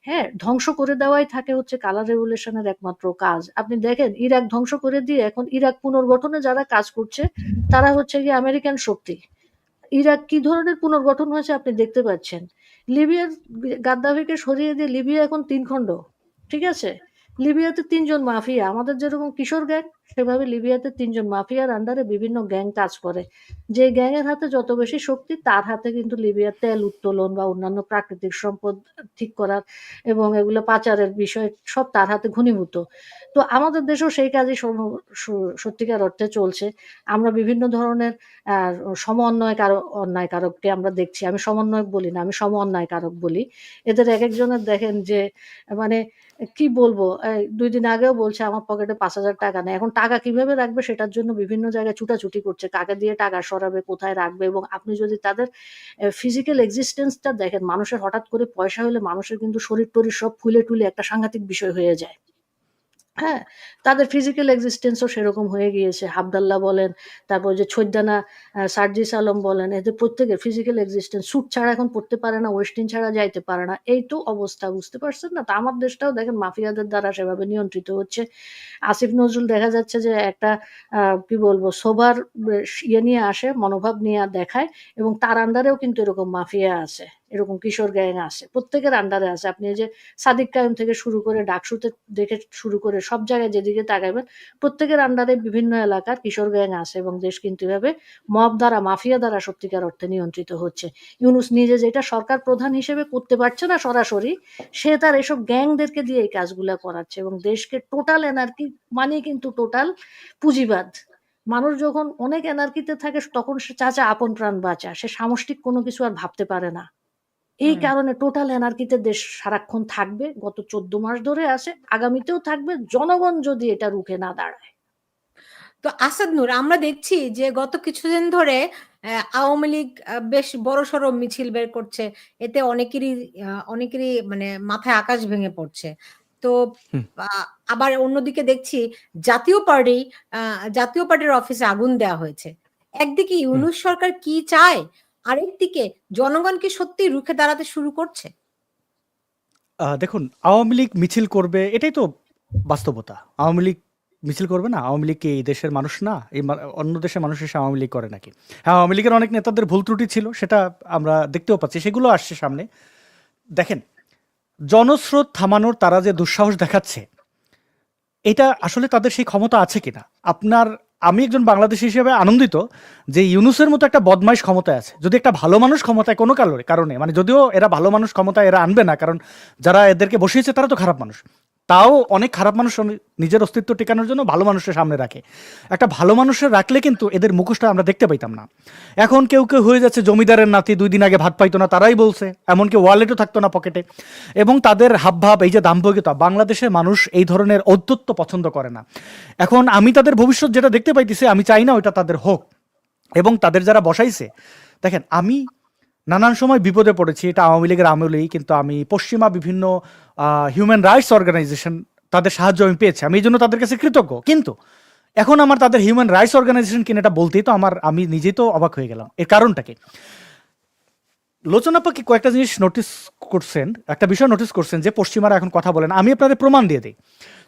হ্যাঁ, ধ্বংস করে দেওয়াই থাকে হচ্ছে কালার রেভলিউশনের একমাত্র কাজ। আপনি দেখেন ইরাক ধ্বংস করে দিয়ে এখন ইরাক পুনর্গঠনে যারা কাজ করছে তারা হচ্ছে গিয়ে আমেরিকান শক্তি। ইরাক কি ধরনের পুনর্গঠন হয়েছে আপনি দেখতে পাচ্ছেন। লিবিয়ার গাদ্দাফিকে সরিয়ে দিয়ে লিবিয়া এখন ৩ খণ্ড। ঠিক আছে? লিবিয়াতে ৩ জন মাফিয়া, আমাদের যেরকম কিশোর গ্যাং, সেভাবে লিবিয়াতে ৩ জন মাফিয়ার আন্ডারে বিভিন্ন গ্যাং কাজ করে। যে গ্যাংয়ের হাতে যত বেশি শক্তি তার হাতে কিন্তু লিবিয়ার তেল উত্তোলন বা অন্যান্য প্রাকৃতিক সম্পদ ঠিক করার এবং এগুলো পাচারের বিষয় সব তার হাতে ঘনীভূত। তো আমাদের দেশেও সেই কাজই সত্যিকার অর্থে চলছে। আমরা বিভিন্ন ধরনের আ অন্যায়কারককে আমরা দেখছি। আমি সমন্বয়ক বলি না, আমি অন্যায়কারক বলি। এদের একেকজনের দেখেন যে মানে কি বলবো? ২ দিন আগেও বলছে আমার পকেটে ৳৫,০০০ নেই। এখন টাকা কিভাবে রাখবে সেটার জন্য বিভিন্ন জায়গায় ছুটাছুটি করছে। কাকে দিয়ে টাকা সরাবে, কোথায় রাখবে, এবং আপনি যদি তাদের ফিজিক্যাল এক্সিস্টেন্স টা দেখেন, মানুষের হঠাৎ করে পয়সা হলে মানুষের কিন্তু শরীর-টরীর সব ফুলে-টুলে একটা সাংঘাতিক বিষয় হয়ে যায়। হ্যাঁ? তাদের ফিজিক্যাল এক্সিস্টেন্সও সেরকম হয়ে গিয়েছে। আব্দাল্লাহ বলেন, তারপর যে ছৈদানা সার্জিস আলম বলেন, এদের প্রত্যেকের ফিজিক্যাল এক্সিস্টেন্স স্যুট ছাড়া এখন পড়তে পারে না, ওয়েস্টিন ছাড়া যাইতে পারে না। এই তো অবস্থা, বুঝতে পারছেন না? তো আমার দেশটাও দেখেন মাফিয়াদের দ্বারা সেভাবে নিয়ন্ত্রিত হচ্ছে। আসিফ নজরুল দেখা যাচ্ছে যে একটা কি বলবো সোবার ইয়ে নিয়ে আসে, মনোভাব নিয়ে দেখায় এবং তার আন্ডারেও কিন্তু এরকম মাফিয়া আছে। এরকম কিশোর গ্যাং আছে। প্রত্যেকের আন্ডারে আছে। আপনি এই যে সাদিক কায়েম থেকে শুরু করে ডাকসুতে দেখে শুরু করে সব জায়গায় যেদিকে তাকাবেন প্রত্যেকের আন্ডারে বিভিন্ন এলাকার কিশোর গ্যাং আছে এবং দেশ কিন্তু এভাবে মব দ্বারা মাফিয়া দ্বারা সত্যিকার অর্থে নিয়ন্ত্রিত হচ্ছে। ইউনূস নিজে যেটা সরকার প্রধান হিসেবে করতে পারছে না সরাসরি, সে তার এসব গ্যাংদেরকে দিয়ে এই কাজগুলা করাচ্ছে এবং দেশকে টোটাল এনার্কি মানে কিন্তু টোটাল পুঁজিবাদ। মানুষ যখন অনেক এনার্কিতে থাকে তখন সে চাচা আপন প্রাণ বাঁচা। সে সামষ্টিক কোনো কিছু আর ভাবতে পারে না। এই হুম। কারণে টোটাল এনার্কিতে দেশ সারাক্ষণ থাকবে। গত ১৪ মাস ধরে আছে, আগামীতেও থাকবে জনগণ যদি এটা রুখে না দাঁড়ায়। তো আসাদ নূর, আমরা দেখছি যে গত কিছুদিন ধরে আওয়ামী লীগ বেশ বড়সড় মিছিল বের করছে। এতে অনেকেরই মানে মাথায় আকাশ ভেঙে পড়ছে। তো হুম। আবার অন্যদিকে দেখছি জাতীয় পার্টির অফিসে আগুন দেওয়া হয়েছে। একদিকে হুম। ইউনূস সরকার কি চায়, আরেকদিকে জনগণ কি সত্যিই রুখে দাঁড়াতে শুরু করছে? দেখুন, আওয়ামী লীগ মিছিল করবে এটাই তো বাস্তবতা। আওয়ামী লীগ মিছিল করবে না? আওয়ামী লীগ কি এই দেশের মানুষ না? অন্য দেশের মানুষ এসে আওয়ামী লীগ করে নাকি? হ্যাঁ, আওয়ামী লীগের অনেক নেতাদের ভুল ত্রুটি ছিল, সেটা আমরা দেখতেও পাচ্ছি, সেগুলো আসছে সামনে। দেখেন, জনস্রোত থামানোর তারা যে দুঃসাহস দেখাচ্ছে, এটা আসলে তাদের সেই ক্ষমতা আছে কিনা? আমি একজন বাংলাদেশী হিসেবে আনন্দিত যে ইউনূসের মতো একটা বদমাইশ ক্ষমতায় আছে। যদি একটা ভালো মানুষ ক্ষমতায় কোনো কারণে, মানে যদিও এরা ভালো মানুষ ক্ষমতায় এরা আনবে না, কারণ যারা এদেরকে বসিয়েছে তারা তো খারাপ মানুষ, তাও অনেক খারাপ মানুষ নিজের অস্তিত্ব টিকানোর জন্য ভালো মানুষের সামনে রাখে। একটা ভালো মানুষের রাখলে কিন্তু এদের মুখোশটা আমরা দেখতে পাইতাম না। এখন কেউ কেউ হয়ে যাচ্ছে জমিদারের নাতি, 2 দিন আগে ভাত পাইতো না তারাই বলছে, এমনকি ওয়ালেটও থাকতো না পকেটে। এবং তাদের হাবভাব, এই যে দাম্ভিকতা, বাংলাদেশের মানুষ এই ধরনের ঔদ্ধত্য পছন্দ করে না। এখন আমি তাদের ভবিষ্যৎ যেটা দেখতে পাইতেছি, আমি চাই না ওইটা তাদের হোক। এবং তাদের যারা বসাইছে, দেখেন, আমি নানান সময় বিপদে পড়েছি, এটা আওয়ামী লীগের আমলেই, কিন্তু আমি পশ্চিমা বিভিন্ন হিউম্যান রাইটস অর্গানাইজেশন, তাদের সাহায্য আমি পেয়েছি, আমি এই জন্য তাদের কাছে কৃতজ্ঞ। কিন্তু এখন আমার তাদের হিউম্যান রাইটস অর্গানাইজেশন কিনা এটা বলতেই তো আমি নিজেই তো অবাক হয়ে গেলাম। এর কারণটা কি? লোচনাপা কি কয়েকটা জিনিস নোটিস করছেন, একটা বিষয় নোটিস করছেন যে পশ্চিমারা এখন কথা বলেন। আমি আপনাদের প্রমাণ দিয়ে দিই।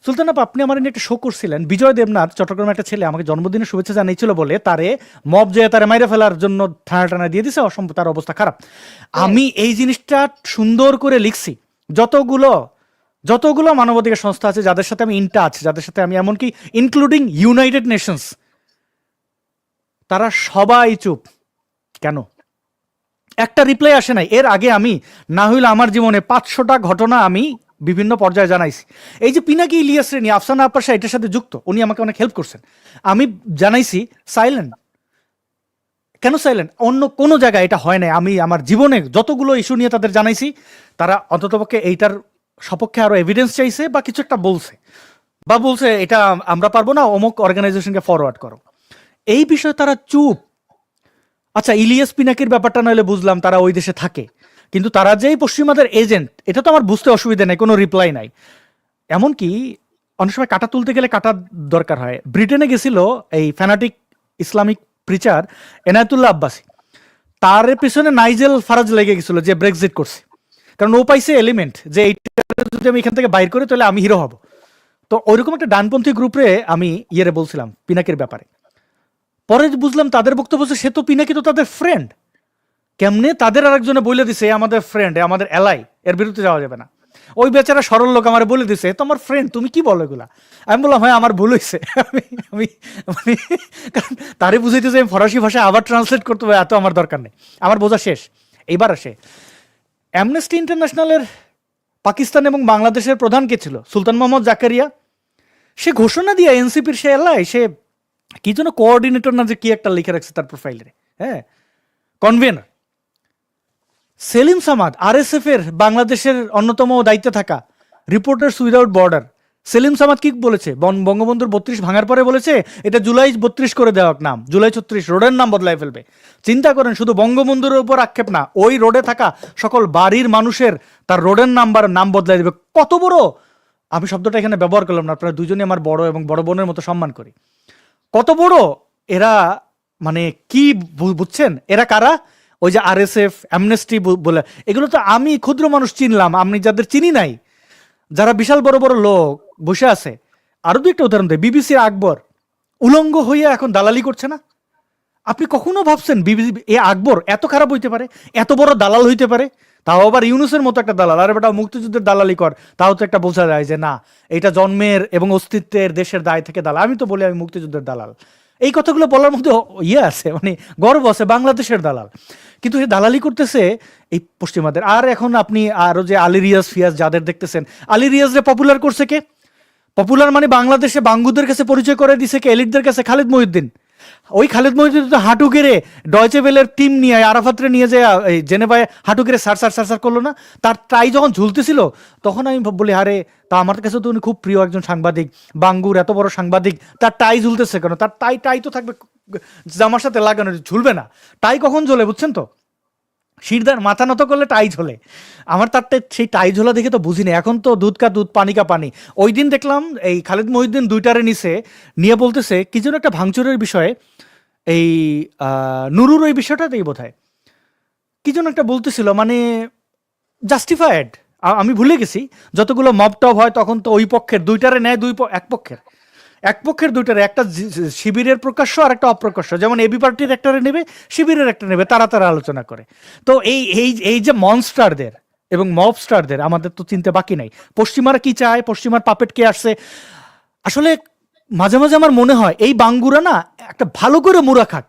সুলতানাপা, আপনি আমার নিয়ে একটা শো করছিলেন, বিজয় দেবনাথ চট্টগ্রামের একটা ছেলে আমাকে জন্মদিনের শুভেচ্ছা জানিয়েছিল বলে তারে মব যে তারে মাইরে ফেলার জন্য থানা দিয়ে দিছে, অসম্ভব, তার অবস্থা খারাপ। আমি এই জিনিসটা সুন্দর করে লিখছি। যতগুলো মানবাধিকার সংস্থা আছে যাদের সাথে আমি ইনটাচ, যাদের সাথে আমি, এমনকি ইনক্লুডিং ইউনাইটেড নেশনস, তারা সবাই চুপ। কেন? একটা রিপ্লাই আসে নাই। এর আগে আমি না হইলে আমার জীবনে 500টা ঘটনা আমি বিভিন্ন পর্যায়ে জানাইছি। এই যে পিনাকি ইলিয়াস রেনি, আফসানা আপাশা এটার সাথে যুক্ত, উনি আমাকে অনেক হেল্প করছেন, আমি জানাইছি। সাইলেন্ট কেন? সাইলেন্ট অন্য কোনো জায়গায় এটা হয় নাই। আমি আমার জীবনে যতগুলো ইস্যু নিয়ে তাদের জানাইছি, তারা অন্ততপক্ষে এইটার সপক্ষে আরো এভিডেন্স চাইছে বা কিছু একটা বলছে এটা আমরা পারবো না, অমুক অর্গানাইজেশনকে ফরওয়ার্ড করো। এই বিষয়ে তারা চুপ। আচ্ছা, ইলিয়াস পিনাকির ব্যাপারটা নইলে বুঝলাম, তারা ওই দেশে থাকে, কিন্তু তারা যেই পশ্চিমাদের এজেন্ট, এটা তো আমার বুঝতে অসুবিধা নেই, কোনো রিপ্লাই নাই। এমনকি অনেক সময় কাটা তুলতে গেলে কাটার দরকার হয়। ব্রিটেনে গেছিল এই fanatic Islamic preacher Enayetullah Abbasi, তার পেছনে নাইজেল ফারাজ লেগে গেছিল যে ব্রেক্সিট করছে, কারণ ও পাইছে এলিমেন্ট যে এইটা যদি আমি এখান থেকে বাইর করি তাহলে আমি হিরো হব। তো ওইরকম একটা ডানপন্থী গ্রুপে আমি বলছিলাম পিনাকির ব্যাপারে। পরে বুঝলাম তাদের বক্তব্য হচ্ছে সে তো পিনাকি তো তাদের ফ্রেন্ড। কেমনে তাদের আরেকজনে বলে দিছে আমাদের ফ্রেন্ড, আমাদের এলাই, এর বিরুদ্ধে যাওয়া যাবে না। ওই বেচারা সরল লোক আমার বলে দিছে তোমার ফ্রেন্ড, তুমি কি বলো এগুলা? আমি বললাম হ্যাঁ আমার ভুল হয়েছে। আমি মানে কারণ তারে বুঝাইতেছে আমি ফরাসি ভাষায় আবার ট্রান্সলেট করতে হবে, এত আমার দরকার নেই, আমার বোঝা শেষ। এইবার আসে অ্যামনেস্টি ইন্টারন্যাশনালের পাকিস্তান এবং বাংলাদেশের প্রধান কে ছিল? সুলতান মোহাম্মদ জাকারিয়া। সে ঘোষণা দিয়ে এনসিপির সে এলাই, সে কি যেন কোঅর্ডিনেটর না যে কি একটা লিখে রাখছে তার প্রোফাইলে, হ্যাঁ, কনভেনার। সেলিম সামাদ আরএসএফ এর বাংলাদেশের অন্যতম দায়িত্বে থাকা reporters without border. Selim Samad কি বলেছে? বঙ্গবন্ধুর 32 ভাঙার পরে বলেছে এটা জুলাই 32 করে দেওয়া নাম, জুলাই 36 রোডের নাম বদলাই ফেলবে। চিন্তা করেন, শুধু বঙ্গবন্ধুর উপর আক্ষেপ না, ওই রোডে থাকা সকল বাড়ির মানুষের তার রোডের নাম বদলাই দেবে। কত বড় আমি শব্দটা এখানে ব্যবহার করলাম না, আপনারা দুজনই আমার বড় এবং বড় বোনের মতো সম্মান করি। কত বড় এরা, মানে কি বুঝছেন এরা কারা? ওই যে RSF, অ্যামনেস্টি বলে, এগুলো তো আমি ক্ষুদ্র মানুষ চিনলাম, আমি যাদের চিনি নাই, যারা বিশাল বড় বড় লোক বসে আছে। আরো দু একটা উদাহরণ দেয়, BBC আকবর উলঙ্গ হইয়া এখন দালালি করছে না। আপনি কখনো ভাবছেন এ আকবর এত খারাপ হইতে পারে, এত বড় দালাল হইতে পারে? তাও আবার ইউনুসের মতো একটা দালাল। আরে বেটা, মুক্তিযুদ্ধের দালালি কর, তাও তো একটা বোঝা যায় যে না, এটা জন্মের এবং অস্তিত্বের দেশের দায় থেকে দালাল। আমি তো বলি আমি মুক্তিযুদ্ধের দালাল। এই কথাগুলো বলার মধ্যে ইয়ে আছে, মানে গর্ব আছে, বাংলাদেশের দালাল। কিন্তু সে দালালি করতেছে এই পশ্চিমাদের। আর এখন আপনি আরো যে আলী রিয়াজ ফিয়াজ যাদের দেখতেছেন, আলী রিয়াজরে পপুলার করছে কে? পপুলার মানে বাংলাদেশে বাঙ্গুদের কাছে পরিচয় করে দিছে কে? এলিটদের কাছে খালিদ মহিউদ্দিন। ওই খালিদ মহিউদ্দিন তো হাঁটু গেড়ে ডয়চে বেলের টিম নিয়ে আরাফাতরে নিয়ে যায় এই জেনেভায় হাঁটু গেড়ে সার করলো না? তার টাই যখন ঝুলতেছিল তখন আমি বলি, আরে তা আমার কাছে তো উনি খুব প্রিয় একজন সাংবাদিক, বাঙ্গুর এত বড় সাংবাদিক, তার টাই ঝুলতেছে কেন? তার টাই তো থাকবে জামার সাথে লাগানো, ঝুলবে না। টাই কখন ঝোলে বুঝছেন তো? শিরদার মাথা নত করলে টাই ঝোলে। আমার তার সেই টাই ঝোলা দেখে তো বুঝিনি। এখন তো দুধ কা দুধ পানি কা পানি। ওই দিন দেখলাম এই খালিদ মহিউদ্দিন দুইটারে নিয়ে বলতেছে কি যেন একটা ভাঙচুরের বিষয়ে, এই নুরুর ওই বিষয়টাতেই বোধ হয় কি যেন একটা বলতেছিল, মানে জাস্টিফায়েড। আমি ভুলে গেছি। যতগুলো মব টব হয় তখন তো ওই পক্ষের দুইটারে নেয়, এক পক্ষের দুইটারে, একটা শিবিরের প্রকাশ্য আর একটা অপ্রকাশ্য। যেমন এবি পার্টির একটারে নেবে, শিবিরের একটা নেবে, তারা আলোচনা করে। তো এই যে মনস্টারদের এবং মবস্টারদের আমাদের তো চিনতে বাকি নাই। পশ্চিমারা কি চায়, পশ্চিমার পাপেট কে আসছে। আসলে মাঝে মাঝে আমার মনে হয় এই বাঙ্গুরা না একটা ভালো করে মুড়া খাক।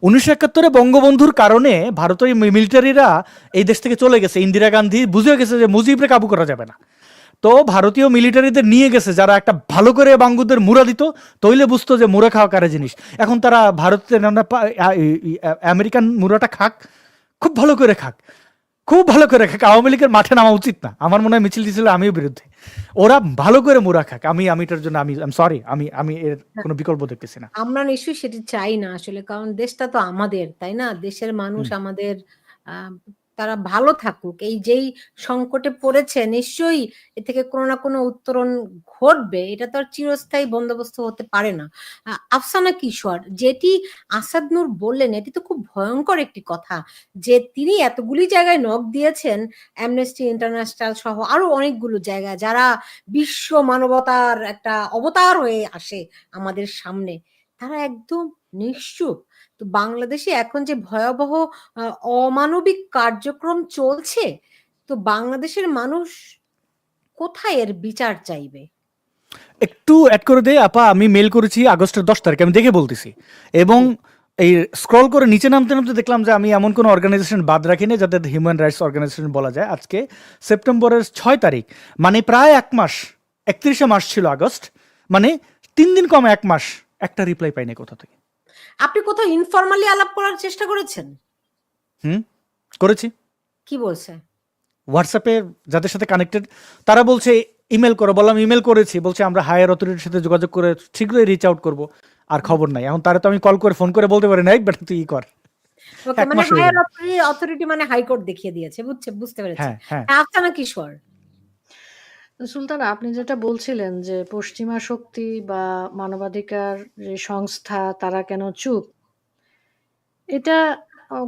1971 বঙ্গবন্ধুর কারণে ভারতের মিলিটারিরা এই দেশ থেকে চলে গেছে। ইন্দিরা গান্ধী বুঝে গেছে যে মুজিবরে কাবু করা যাবে না, তো ভারতীয় মিলিটারিদের নিয়ে গেছে যারা একটা ভালো করে বাঙ্গুদের মুড়া দিত, তৈলে বুঝতো যে মুড়া খাওয়া কারে জিনিস। এখন তারা ভারতের আমেরিকান মুড়াটা খাক, খুব ভালো করে খাক, খুব ভালো করে খাক। আওয়ামী লীগের মাঠে নামা উচিত না, আমার মনে হয় মিছিল টিছিল আমিও বিরুদ্ধে। ওরা ভালো করে মুড়া খাক। আমি এটার জন্য আমি সরি, আমি এর কোনো বিকল্প দেখতেছি না। আমরা নিশ্চয়ই সেটি চাই না আসলে, কারণ দেশটা তো আমাদের, তাই না? দেশের মানুষ আমাদের, তারা ভালো থাকুক। এই যেই সংকটে পড়েছে নিশ্চয়ই এ থেকে কোনো না কোনো উত্তরণ ঘটবে, এটা তো আর চিরস্থায়ী বন্দোবস্ত হতে পারে না। আফসানা কিশোর, যেটি আসাদ নূর বললেন এটি তো খুব ভয়ঙ্কর একটি কথা, যে তিনি এতগুলি জায়গায় নক দিয়েছেন, অ্যামনেস্টি ইন্টারন্যাশনাল সহ আরো অনেকগুলো জায়গায়, যারা বিশ্ব মানবতার একটা অবতার হয়ে আসে আমাদের সামনে, তারা একদম নিশ্চুপ। তো বাংলাদেশে এখন যে ভয়াবহ অমানবিক কার্যক্রম চলছে, তো বাংলাদেশের মানুষ কোথায় এর বিচার চাইবে? একটু অ্যাড করে দে আপা, আমি মেল করেছি আগস্টের 10 তারিখে, আমি দেখে বলতেছি। এবং এই স্ক্রল করে নিচে নামতে নামতে দেখলাম যে আমি এমন কোনো অর্গানাইজেশন বাদ রাখিনি যাদের হিউম্যান রাইটস অর্গানাইজেশন বলা যায়। আজকে সেপ্টেম্বরের 6 তারিখ, মানে প্রায় 1 মাস, 31শে মাস ছিল আগস্ট, মানে 3 দিন কম 1 মাস, একটা রিপ্লাই পাইনি কোথা থেকে। আপনি কোথাও ইনফরমালি আলাপ করার চেষ্টা করেছেন? করেছি। কি বলছে? হোয়াটসঅ্যাপে যাদের সাথে কানেক্টেড তারা বলছে ইমেল করো, বললাম ইমেল করেছি, বলছে আমরা হায়ার অথরিটির সাথে যোগাযোগ করে শীঘ্রই রিচ আউট করবো। আর খবর নাই। এখন তারা তো আমি কল করে ফোন করে বলতে পারি না, বেটা তুই কর। ওকে, 1 মানে মাস হয়ে হায়ার গেল। অথরিটি মানে হাইকোর্ট দেখিয়ে দিয়েছে, বুঝতে পেরেছি। হ্যাঁ হ্যাঁ। আফসানা কিশোর, সুলতানা, আপনি যেটা বলছিলেন যে পশ্চিমা শক্তি বা মানবাধিকার যে সংস্থা তারা কেন চুপ, এটা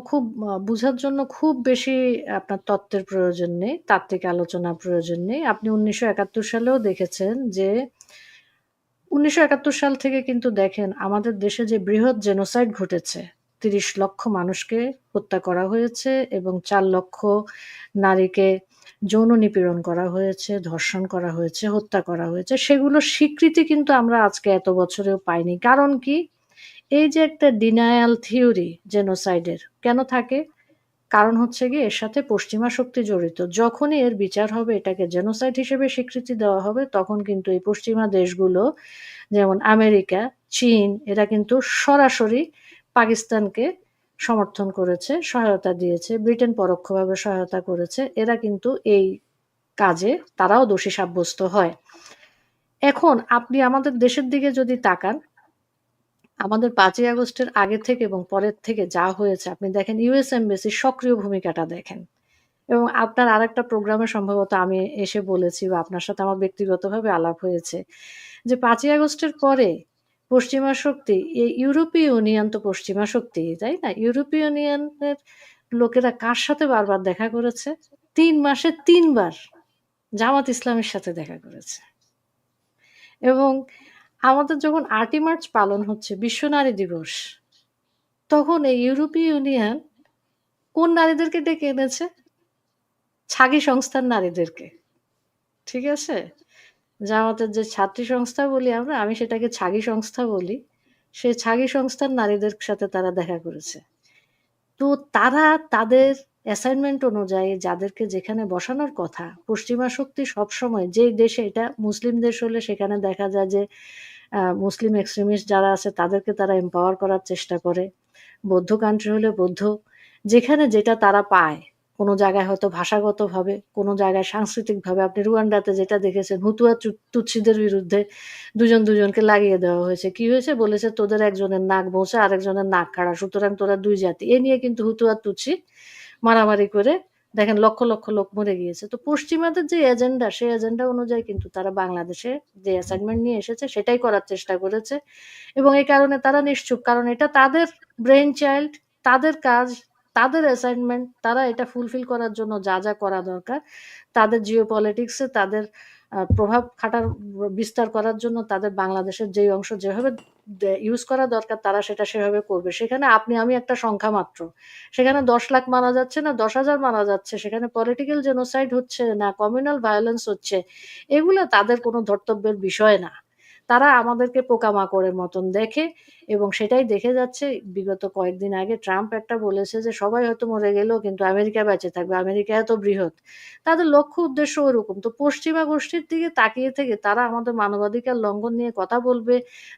খুব বুঝার জন্য খুব বেশি আপনার তত্ত্বের প্রয়োজন নেই, তাত্ত্বিক আলোচনা প্রয়োজন নেই। আপনি 1971 সালেও দেখেছেন যে 1971 সাল থেকে কিন্তু দেখেন আমাদের দেশে যে বৃহৎ জেনোসাইড ঘটেছে, 30 লক্ষ মানুষকে হত্যা করা হয়েছে এবং 4 লক্ষ নারীকে যৌন নিপীড়ন করা হয়েছে, ধর্ষণ করা হয়েছে, হত্যা করা হয়েছে। সেগুলোর স্বীকৃতি কিন্তু আমরা আজকে এত বছরেও পাইনি। কারণ কি? এই যে একটা ডিনায়াল থিওরি জেনোসাইডের কেন থাকে? কারণ হচ্ছে গিয়ে এর সাথে পশ্চিমা শক্তি জড়িত। যখনই এর বিচার হবে, এটাকে জেনোসাইড হিসেবে স্বীকৃতি দেওয়া হবে, তখন কিন্তু এই পশ্চিমা দেশগুলো যেমন আমেরিকা, চীন, এরা কিন্তু সরাসরি পাকিস্তানকে সমর্থন করেছে, সহায়তা দিয়েছে। ব্রিটেন পরোক্ষভাবে সহায়তা করেছে। এরা কিন্তু এই কাজে তারাও দোষী সাব্যস্ত হয়। এখন আপনি আমাদের দেশের দিকে যদি তাকান, আমাদের 5ই আগস্টের আগে থেকে এবং পরের থেকে যা হয়েছে আপনি দেখেন, ইউএস এমবাসির সক্রিয় ভূমিকাটা দেখেন। এবং আপনার আরেকটা প্রোগ্রামে সম্ভবত আমি এসে বলেছি বা আপনার সাথে আমার ব্যক্তিগতভাবে আলাপ হয়েছে যে ৫ই আগস্টের পরে পশ্চিমা শক্তি, এই ইউরোপীয় ইউনিয়ন তো পশ্চিমা শক্তি, তাই না? ইউরোপীয় ইউনিয়নের লোকেরা কার সাথে বারবার দেখা করেছে? ৩ মাসে ৩ বার জামাত ইসলামের সাথে দেখা করেছে। এবং আমাদের যখন ৮ই মার্চ পালন হচ্ছে বিশ্ব নারী দিবস, তখন এই ইউরোপীয় ইউনিয়ন কোন নারীদেরকে ডেকে এনেছে? ছাগি সংস্থার নারীদেরকে। ঠিক আছে? জামাতের যে ছাত্রী সংস্থা বলি আমরা, আমি সেটাকে ছাগি সংস্থা বলি। সেই ছাগি সংস্থার নারীদের সাথে তারা দেখা করেছে। তো তারা তাদের অ্যাসাইনমেন্ট অনুযায়ী যাদেরকে যেখানে বসানোর কথা, পশ্চিমা শক্তি সবসময় যেই দেশে, এটা মুসলিম দেশ হলে সেখানে দেখা যায় যে মুসলিম এক্সট্রিমিস্ট যারা আছে তাদেরকে তারা এম্পাওয়ার করার চেষ্টা করে। বৌদ্ধ কান্ট্রি হলে বৌদ্ধ, যেখানে যেটা তারা পায়, কোনো জায়গায় হয়তো ভাষাগতভাবে, কোনো জায়গায় সাংস্কৃতিকভাবে। আপনি রুয়ান্ডাতে যেটা দেখেছেন, হুতু আর তুৎসিদের বিরুদ্ধে দুজনকে লাগিয়ে দেওয়া হয়েছে। কি হয়েছে? বলেছে তোদের একজনের নাক বোঁচা, আরেকজনের নাক কাড়া, সুতরাং তোরা ২ জাতি। এ নিয়ে কিন্তু হুতু আর তুৎসি মারামারি করে দেখেন লক্ষ লক্ষ লোক মরে গিয়েছে। তো পশ্চিমাদের যে এজেন্ডা, সেই এজেন্ডা অনুযায়ী কিন্তু তারা বাংলাদেশে যে অ্যাসাইনমেন্ট নিয়ে এসেছে সেটাই করার চেষ্টা করেছে। এবং এই কারণে তারা নিশ্চুপ, কারণ এটা তাদের ব্রেইন চাইল্ড, তাদের কাজ, তাদের অ্যাসাইনমেন্ট। তারা এটা ফুলফিল করার জন্য যা যা করা দরকার, তাদের জিও পলিটিক্সে তাদের প্রভাব খাটার, বিস্তার করার জন্য তাদের বাংলাদেশের যেই অংশ যেভাবে ইউজ করা দরকার তারা সেটা সেভাবে করবে। সেখানে আপনি আমি একটা সংখ্যা মাত্র। সেখানে ১০ লাখ মারা যাচ্ছে না ১০,০০০ মারা যাচ্ছে, সেখানে পলিটিক্যাল জেনোসাইড হচ্ছে না কমিউনাল ভায়োলেন্স হচ্ছে, এগুলো তাদের কোনো ধর্তব্যের বিষয় না। তারা আমাদেরকে পোকামাকড়ের মতন দেখে, এবং সেটাই দেখে যাচ্ছে। বিগত কয়েকদিন আগে ট্রাম্প একটা বলেছে যে সবাই হয়তো মরে গেলেও কিন্তু আমেরিকা বেঁচে থাকবে, আমেরিকা এত বৃহৎ। তাদের লক্ষ্য উদ্দেশ্য ওরকম। তো পশ্চিমা গোষ্ঠীর দিকে তাকিয়ে থেকে তারা আমাদের মানবাধিকার লঙ্ঘন নিয়ে কথা বলবে,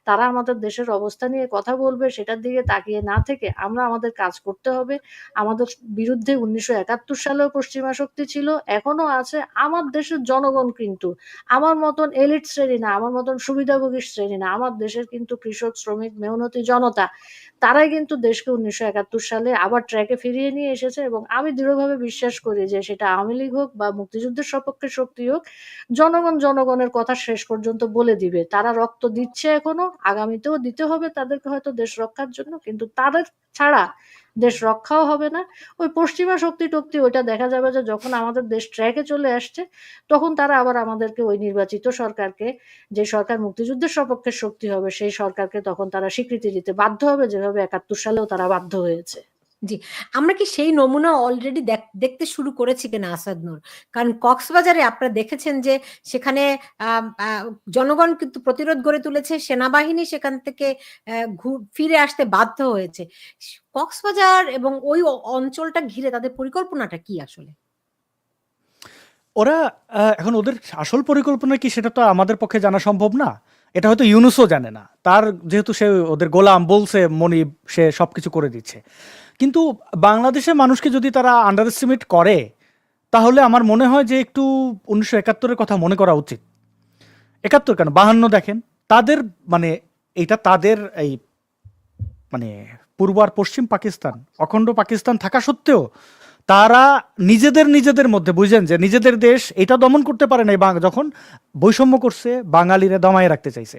তারা আমাদের দেশের অবস্থা নিয়ে কথা বলবে, সেটার দিকে তাকিয়ে না থেকে আমরা আমাদের কাজ করতে হবে। আমাদের বিরুদ্ধে ১৯৭১ সালেও পশ্চিমা শক্তি ছিল, এখনো আছে। আমার দেশের জনগণ কিন্তু আমার মতন এলিট শ্রেণী না, আমার মতন সুবিধাভোগী শ্রেণী না। আমার দেশের কিন্তু কৃষক, শ্রমিক, মেহনতি জনতা, তারাই কিন্তু দেশকে ১৯৭১ সালে আবার ট্র্যাকে ফিরিয়ে নিয়ে এসেছে। এবং আমি দৃঢ়ভাবে বিশ্বাস করি যে সেটা আওয়ামী লীগ হোক বা মুক্তিযুদ্ধের সপক্ষে শক্তি হোক, জনগণ জনগণের কথা শেষ পর্যন্ত বলে দিবে। তারা রক্ত দিচ্ছে এখনো, আগামীতেও দিতে হবে তাদেরকে হয়তো দেশ রক্ষার জন্য, কিন্তু তাদের ছাড়া দেশ রক্ষাও হবে না। ওই পশ্চিমা শক্তি-টক্তি ওইটা দেখা যাবে যে যখন আমাদের দেশ ট্র্যাকে চলে আসছে, তখন তারা আবার আমাদেরকে ওই নির্বাচিত সরকারকে, যে সরকার মুক্তিযুদ্ধের সপক্ষে শক্তি হবে, সেই সরকারকে তখন তারা স্বীকৃতি দিতে বাধ্য হবে, যেভাবে ৭১ সালেও তারা বাধ্য হয়েছে। জি, আমরা কি সেই নমুনা অলরেডি দেখতে শুরু করেছি কিনা আসাদ নূর? কারণ কক্সবাজারে আপনারা দেখেছেন যে সেখানে জনগণ কিন্তু প্রতিরোধ গড়ে তুলেছে, সেনাবাহিনী সেখান থেকে ফিরে আসতে বাধ্য হয়েছে। কক্সবাজার এবং ওই অঞ্চলটা ঘিরে তাদের পরিকল্পনাটা কি আসলে? ওরা এখন ওদের আসল পরিকল্পনা কি সেটা তো আমাদের পক্ষে জানা সম্ভব না। এটা হয়তো ইউনুসও জানে না। তার যেহেতু সে ওদের গোলাম বলছে মনিব, সে সবকিছু করে দিচ্ছে। কিন্তু বাংলাদেশের মানুষকে যদি তারা আন্ডার এস্টিমেট করে, তাহলে আমার মনে হয় যে একটু ১৯৭১-এর কথা মনে করা উচিত। ৭১ কেন, ৫২ দেখেন। তাদের মানে এইটা তাদের এই মানে পূর্ব আর পশ্চিম পাকিস্তান, অখণ্ড পাকিস্তান থাকা সত্ত্বেও তারা নিজেদের মধ্যে বুঝেন যে নিজেদের দেশ এটা দমন করতে পারে নাই, যখন বৈষম্য করছে বাঙালিরা দমায় রাখতে চাইছে।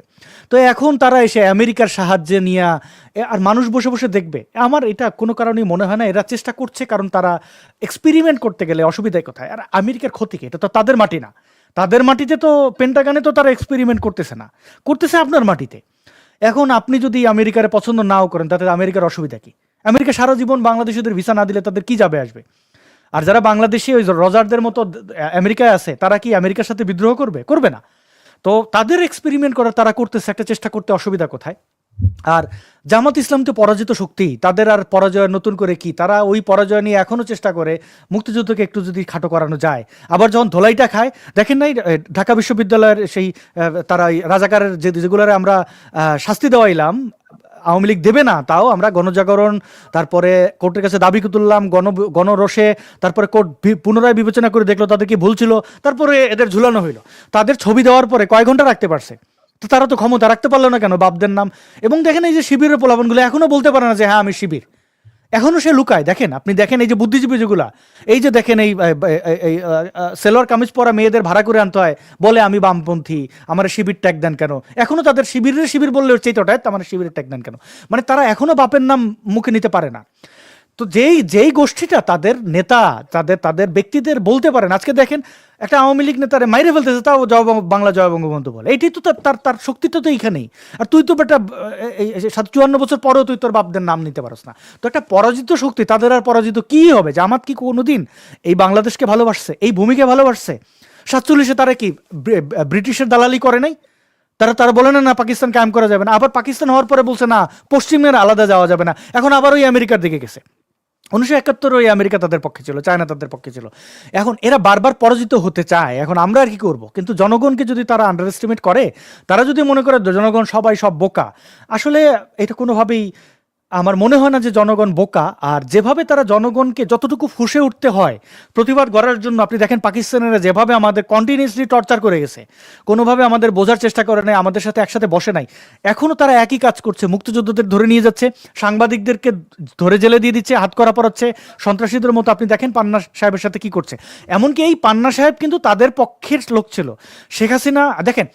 তো এখন তারা এসে আমেরিকার সাহায্যে নিয়ে আর মানুষ বসে বসে দেখবে। আমার এটা কোনো কারণেই মনে হয় না এরা চেষ্টা করছে, কারণ তারা এক্সপেরিমেন্ট করতে গেলে অসুবিধায় কোথায়? আর আমেরিকার ক্ষতি কি? এটা তো তাদের মাটি না। তাদের মাটিতে তো পেন্টাগানে তো তারা এক্সপেরিমেন্ট করতেছে না, করতেছে আপনার মাটিতে। এখন আপনি যদি আমেরিকার পছন্দ নাও করেন, তাতে আমেরিকার অসুবিধা কি? আমেরিকা সারা জীবন বাংলাদেশিদের ভিসা না দিলে তাদের কি যাবে আসবে? আর যারা বাংলাদেশি ওই রজারদের মতো আমেরিকায় আছে, তারা কি আমেরিকার সাথে বিদ্রোহ করবে? করবে না। তো তাদের এক্সপেরিমেন্ট করার তারা করতেছে, একটা চেষ্টা করতে অসুবিধা কোথায়? আর জামাত ইসলাম তো পরাজিত শক্তি, তাদের আর পরাজয় নতুন করে কি? তারা ওই পরাজয় নিয়ে এখনো চেষ্টা করে মুক্তিযুদ্ধকে একটু যদি খাটো করানো যায়। আবার যখন ধোলাইটা খায়, দেখেন নাই ঢাকা বিশ্ববিদ্যালয়ের সেই তারা রাজাকারের যেগুলোরে আমরা শাস্তি দেওয়াইলাম, আওয়ামী লীগ দেবে না, তাও আমরা গণজাগরণ, তারপরে কোর্টের কাছে দাবি তুললাম, গণরোষে, তারপরে কোর্ট পুনরায় বিবেচনা করে দেখলো তাদের কি ভুল ছিল, তারপরে এদের ঝুলানো হইলো। তাদের ছবি দেওয়ার পরে কয় ঘন্টা রাখতে পারছে? তো তারা তো ক্ষমতা রাখতে পারলো না কেন? বাপদের নাম। এবং দেখেন এই যে শিবিরের পোলাপনগুলো এখনো বলতে পারে না যে হ্যাঁ আমি শিবির। এখনো সে লুকায়। দেখেন, আপনি দেখেন এই যে বুদ্ধিজীবী যেগুলা, এই যে দেখেন এই সেলোয়ার কামিজ পরা মেয়েদের ভাড়া করে আনতে হয়, বলে আমি বামপন্থী, আমার শিবির ট্যাগ দেন কেন? এখনো তাদের শিবির বললে চেতটায় আমার শিবিরের ট্যাগ দেন কেন? মানে তারা এখনো বাপের নাম মুখে নিতে পারে না। তো যেই গোষ্ঠীটা তাদের নেতা, তাদের ব্যক্তিদের বলতে পারেন, আজকে দেখেন একটা আওয়ামী লীগ নেতারে মাইরে ফেলতেছে, তাও বাংলা জয় বঙ্গবন্ধু বলে। এইটাই তো তার শক্তিটা তো এইখানেই। আর তুই তো বেটা 54 বছর পরেও তুই তোর বাপদের নাম নিতে পারস না। তো একটা পরাজিত শক্তি, তাদের আর পরাজিত কি হবে? জামাত কি কোনোদিন এই বাংলাদেশকে ভালোবাসছে, এই ভূমিকে ভালোবাসছে? 47-এ তারা কি ব্রিটিশের দালালি করে নাই? তারা বলে না পাকিস্তান কায়েম করা যাবে না, আবার পাকিস্তান হওয়ার পরে বলছে না পশ্চিমের আলাদা যাওয়া যাবে না, এখন আবার ওই আমেরিকার দিকে গেছে। 1971 ওই আমেরিকা তাদের পক্ষে ছিল, চায়না তাদের পক্ষে ছিল। এখন এরা বারবার পরাজিত হতে চায়, এখন আমরা আর কি করব? কিন্তু জনগণকে যদি তারা আন্ডার এস্টিমেট করে, তারা যদি মনে করে জনগণ সবাই সব বোকা, আসলে এটা কোনোভাবেই আমার মনে হয় না যে জনগণ বোকা। আর যেভাবে তারা জনগণকে যতটুকু ফুঁসে উঠতে হয় প্রতিবাদ করার জন্য, আপনি দেখেন পাকিস্তানিরা যেভাবে আমাদের কন্টিনিউসলি টর্চার করে গেছে, কোনোভাবে আমাদের বোঝার চেষ্টা করে নাই, আমাদের সাথে একসাথে বসে নাই, এখনও তারা একই কাজ করছে। মুক্তিযোদ্ধাদের ধরে নিয়ে যাচ্ছে, সাংবাদিকদেরকে ধরে জেলে দিয়ে দিচ্ছে, হাত করা পড়াচ্ছে সন্ত্রাসীদের মতো। আপনি দেখেন পান্না সাহেবের সাথে কি করছে। এমনকি এই পান্না সাহেব কিন্তু তাদের পক্ষের লোক ছিল। শেখ হাসিনা দেখেন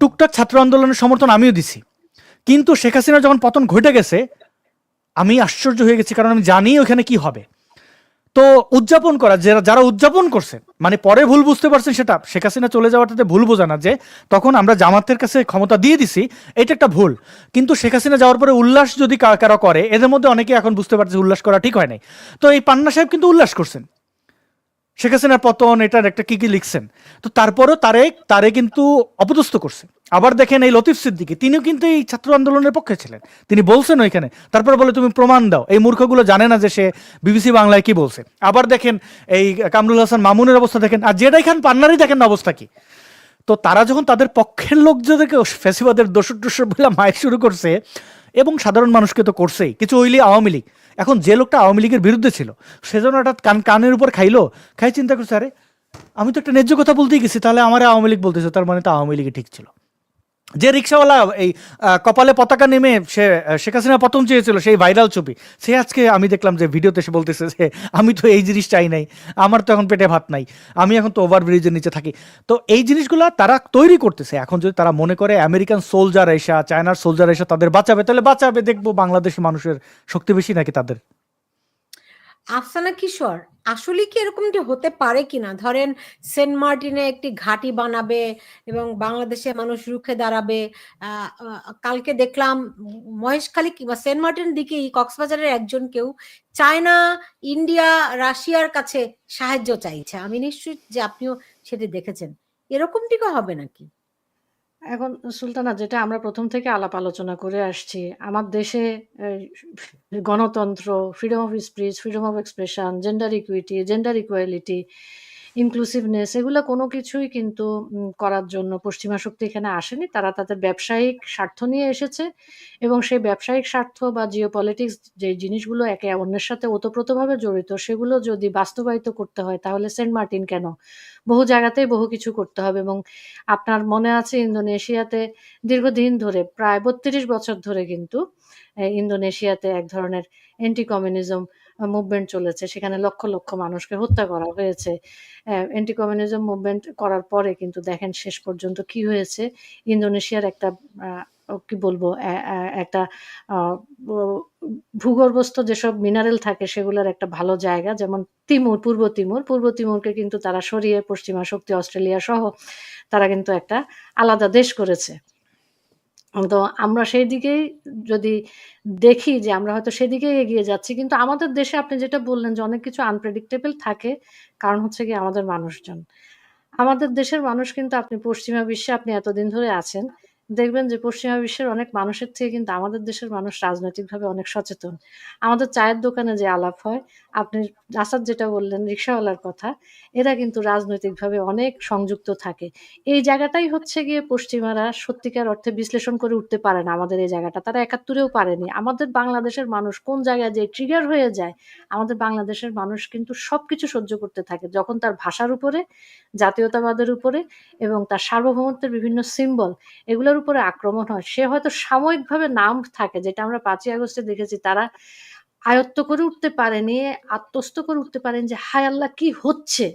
টুকটাক ছাত্র আন্দোলনের সমর্থন আমিও দিছি, কিন্তু শেখ হাসিনা যখন পতন ঘটে গেছে আমি আশ্চর্য হয়ে গেছি, কারণ আমি জানি ওখানে কি হবে। তো উদযাপন করা, যারা উদযাপন করছে, মানে পরে ভুল বুঝতে পারছেন, সেটা শেখ হাসিনা চলে যাওয়াটাতে ভুল বোঝা না, যে তখন আমরা জামাতের কাছে ক্ষমতা দিয়ে দিছি, এটা একটা ভুল। কিন্তু শেখ হাসিনা যাওয়ার পরে উল্লাস যদি কারা করে, এদের মধ্যে অনেকে এখন বুঝতে পারছে উল্লাস করা ঠিক হয় নাই। তো এই পান্না সাহেব কিন্তু উল্লাস করছেন শেখ হাসিনার পতন, এটার একটা কি কি লিখছেন। তো তারপরও তারে কিন্তু অপদস্থ করছে। আবার দেখেন এই লতিফ সিদ্দিকী, তিনিও কিন্তু এই ছাত্র আন্দোলনের পক্ষে ছিলেন, তিনি বলছেন ওইখানে, তারপরে বলে তুমি প্রমাণ দাও। এই মূর্খগুলো জানে না যে সে বিবিসি বাংলায় কি বলছে। আবার দেখেন এই কামরুল হাসান মামুনের অবস্থা দেখেন, আর জেডাই খান পান্নারই দেখেন না অবস্থা কি। তো তারা যখন তাদের পক্ষের লোকদেরকে ফ্যাসিবাদের দোষর বলে মায়ের শুরু করছে, এবং সাধারণ মানুষকে তো করছেই, কিছু হইলে আওয়ামী লীগ, এখন যে লোকটা আওয়ামী লীগের বিরুদ্ধে ছিল সেজন্য হঠাৎ কানের উপর খাই চিন্তা করছে, আরে আমি তো একটা ন্যায্য কথা বলতেই গেছি, তাহলে আমার আওয়ামী লীগ বলতেছে, তার মানে তো আওয়ামী লীগই ঠিক ছিল। যে রিক্সাওয়ালা এই কপালে পতাকা নেমে সে শেখ হাসিনা পতন চেয়েছিল, সেই ভাইরাল ছবি, সে আজকে আমি দেখলাম যে ভিডিওতে সে বলতেছে যে আমি তো এই জিনিস চাই নাই, আমার তো এখন পেটে ভাত নাই, আমি এখন তো ওভারব্রিজের নিচে থাকি। তো এই জিনিসগুলো তারা তৈরি করতেছে। এখন যদি তারা মনে করে আমেরিকান সোলজার এসা, চায়নার সোলজার এসা তাদের বাঁচাবে, তাহলে বাঁচাবে। দেখবো বাংলাদেশি মানুষের শক্তি বেশি নাকি তাদের। আফসানা কিশোর, আসলে কি এরকমটি হতে পারে কিনা? ধরেন সেন্ট মার্টিনে একটি ঘাঁটি বানাবে এবং বাংলাদেশের মানুষ রুখে দাঁড়াবে। কালকে দেখলাম মহেশখালী কিংবা সেন্ট মার্টিন দিকেই কক্সবাজারের একজন কেউ চায়না, ইন্ডিয়া, রাশিয়ার কাছে সাহায্য চাইছে। আমি নিশ্চিত যে আপনিও সেটি দেখেছেন। এরকমটি কি হবে নাকি? এখন সুলতানা, যেটা আমরা প্রথম থেকে আলাপ আলোচনা করে আসছি, আমার দেশে গণতন্ত্র, freedom of speech, freedom of expression, gender equity, gender equality, inclusiveness, এগুলো কোনো কিছুই কিন্তু করার জন্য পশ্চিমা শক্তি এখানে আসেনি। তারা তাদের ব্যবসায়িক স্বার্থ নিয়ে এসেছে, এবং সেই ব্যবসায়িক স্বার্থ বা জিওপলিটিক্স যে জিনিসগুলো একে অন্যের সাথে ওতপ্রোতভাবে জড়িত, সেগুলো যদি বাস্তবায়িত করতে হয় তাহলে সেন্ট মার্টিন কেন, বহু জায়গাতেই বহু কিছু করতে হবে। এবং আপনার মনে আছে ইন্দোনেশিয়াতে দীর্ঘদিন ধরে, প্রায় ৩২ বছর ধরে কিন্তু ইন্দোনেশিয়াতে এক ধরনের অ্যান্টি কমিউনিজম মুভমেন্ট চলেছে। সেখানে লক্ষ লক্ষ মানুষকে হত্যা করা হয়েছে। অ্যান্টি কমিউনিজম মুভমেন্ট করার পরে কিন্তু দেখেন শেষ পর্যন্ত কি হয়েছে। ইন্দোনেশিয়ার একটা কি বলবো, একটা ভূগর্ভস্থ যেসব মিনারেল থাকে সেগুলোর একটা ভালো জায়গা, যেমন পূর্ব তিমুরকে কিন্তু তারা সরিয়ে পশ্চিমা শক্তি অস্ট্রেলিয়া সহ তারা কিন্তু একটা আলাদা দেশ করেছে। তো আমরা সেই দিকেই যদি দেখি যে আমরা হয়তো সেদিকেই এগিয়ে যাচ্ছি, কিন্তু আমাদের দেশে আপনি যেটা বললেন যে অনেক কিছু আনপ্রেডিক্টেবল থাকে, কারণ হচ্ছে গিয়ে আমাদের মানুষজন। আমাদের দেশের মানুষ কিন্তু, আপনি পশ্চিমা বিশ্বে আপনি এতদিন ধরে আছেন, দেখবেন যে পশ্চিমা বিশ্বের অনেক মানুষের থেকে কিন্তু আমাদের দেশের মানুষ রাজনৈতিকভাবে অনেক সচেতন। আমাদের চায়ের দোকানে যে আলাপ হয়, আপনি আসাদ যেটা বললেন রিক্শাওয়ালার কথা, এরা কিন্তু রাজনৈতিকভাবে অনেক সংযুক্ত থাকে। এই জায়গাটাই হচ্ছে গিয়ে পশ্চিমারা সত্যিকার অর্থে বিশ্লেষণ করে উঠতে পারে না আমাদের এই জায়গাটা। তারা ৭১-এও পারেনি। আমাদের বাংলাদেশের মানুষ কোন জায়গায় যে ট্রিগার হয়ে যায়, আমাদের বাংলাদেশের মানুষ কিন্তু সবকিছু সহ্য করতে থাকে। যখন তার ভাষার উপরে, জাতীয়তাবাদের উপরে এবং তার সার্বভৌমত্বের বিভিন্ন সিম্বল, এগুলোর উপরে আক্রমণ হয়, সে হয়তো সাময়িকভাবে নাম থাকে, যেটা আমরা ৫ই আগস্টে দেখেছি, তারা আয়ত্ত করে উঠতে পারেনি, আত্মস্থ করে উঠতে পারেন যে হায় আল্লাহ কি হচ্ছে?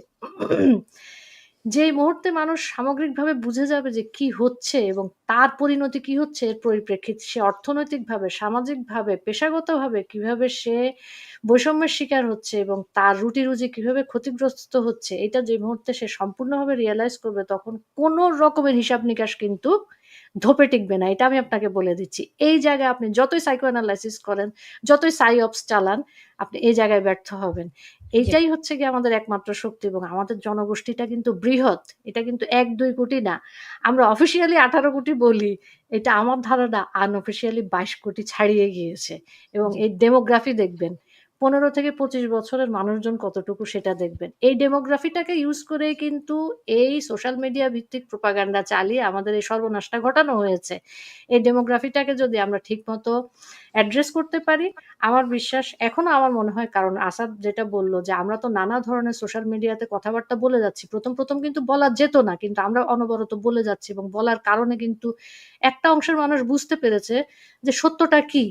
যেই মুহূর্তে মানুষ সামগ্রিকভাবে বুঝে যাবে যে কি হচ্ছে এবং তার পরিণতি কি হচ্ছে এর পরিপ্রেক্ষিতে সে অর্থনৈতিকভাবে, সামাজিকভাবে, পেশাগতভাবে কিভাবে সে বৈষম্যের শিকার হচ্ছে এবং তার রুটি-রুজি কিভাবে ক্ষতিগ্রস্ত হচ্ছে, এটা যে মুহূর্তে সে সম্পূর্ণভাবে রিয়ালাইজ করবে তখন কোন রকমের হিসাব-নিকাশ কিন্তু ধোপে টিকবে না। এটা আমি আপনাকে বলে দিচ্ছি। এই জায়গায় আপনি যতই সাইকো অ্যানালাইসিস করেন, যতই সাইঅপস চালান, আপনি এই জায়গায় ব্যর্থ হবেন। জি। এইটাই হচ্ছে গিয়ে আমাদের একমাত্র শক্তি এবং আমাদের জনগোষ্ঠীটা কিন্তু বৃহৎ। এটা কিন্তু ১-২ কোটি না। আমরা অফিসিয়ালি ১৮ কোটি বলি। এটা আমার ধারণা আনঅফিসিয়ালি ২২ কোটি ছাড়িয়ে গিয়েছে এবং জি। এই ডেমোগ্রাফি দেখবেন। ১৫ থেকে ২৫ বছরের মানুষজন কতটুকু সেটা দেখবেন। এই ডেমোগ্রাফিটাকে ইউজ করেই কিন্তু এই সোশ্যাল মিডিয়া ভিত্তিক প্রোপাগান্ডা চালিয়ে আমাদের এই সর্বনাশটা ঘটানো হয়েছে। এই ডেমোগ্রাফিটাকে যদি আমরা ঠিকমতো অ্যাড্রেস করতে পারি, আমার বিশ্বাস এখনো আমার মনে হয় কারণ আসাদ যেটা বলল যে আমরা তো নানা ধরনের সোশ্যাল মিডিয়াতে কথাবার্তা বলে যাচ্ছি। ১ম কিন্তু বলা যেত না। কিন্তু আমরা অনবরত বলে যাচ্ছি এবং বলার কারণে কিন্তু একটা অংশের মানুষ বুঝতে পেরেছে যে সত্যটা কি?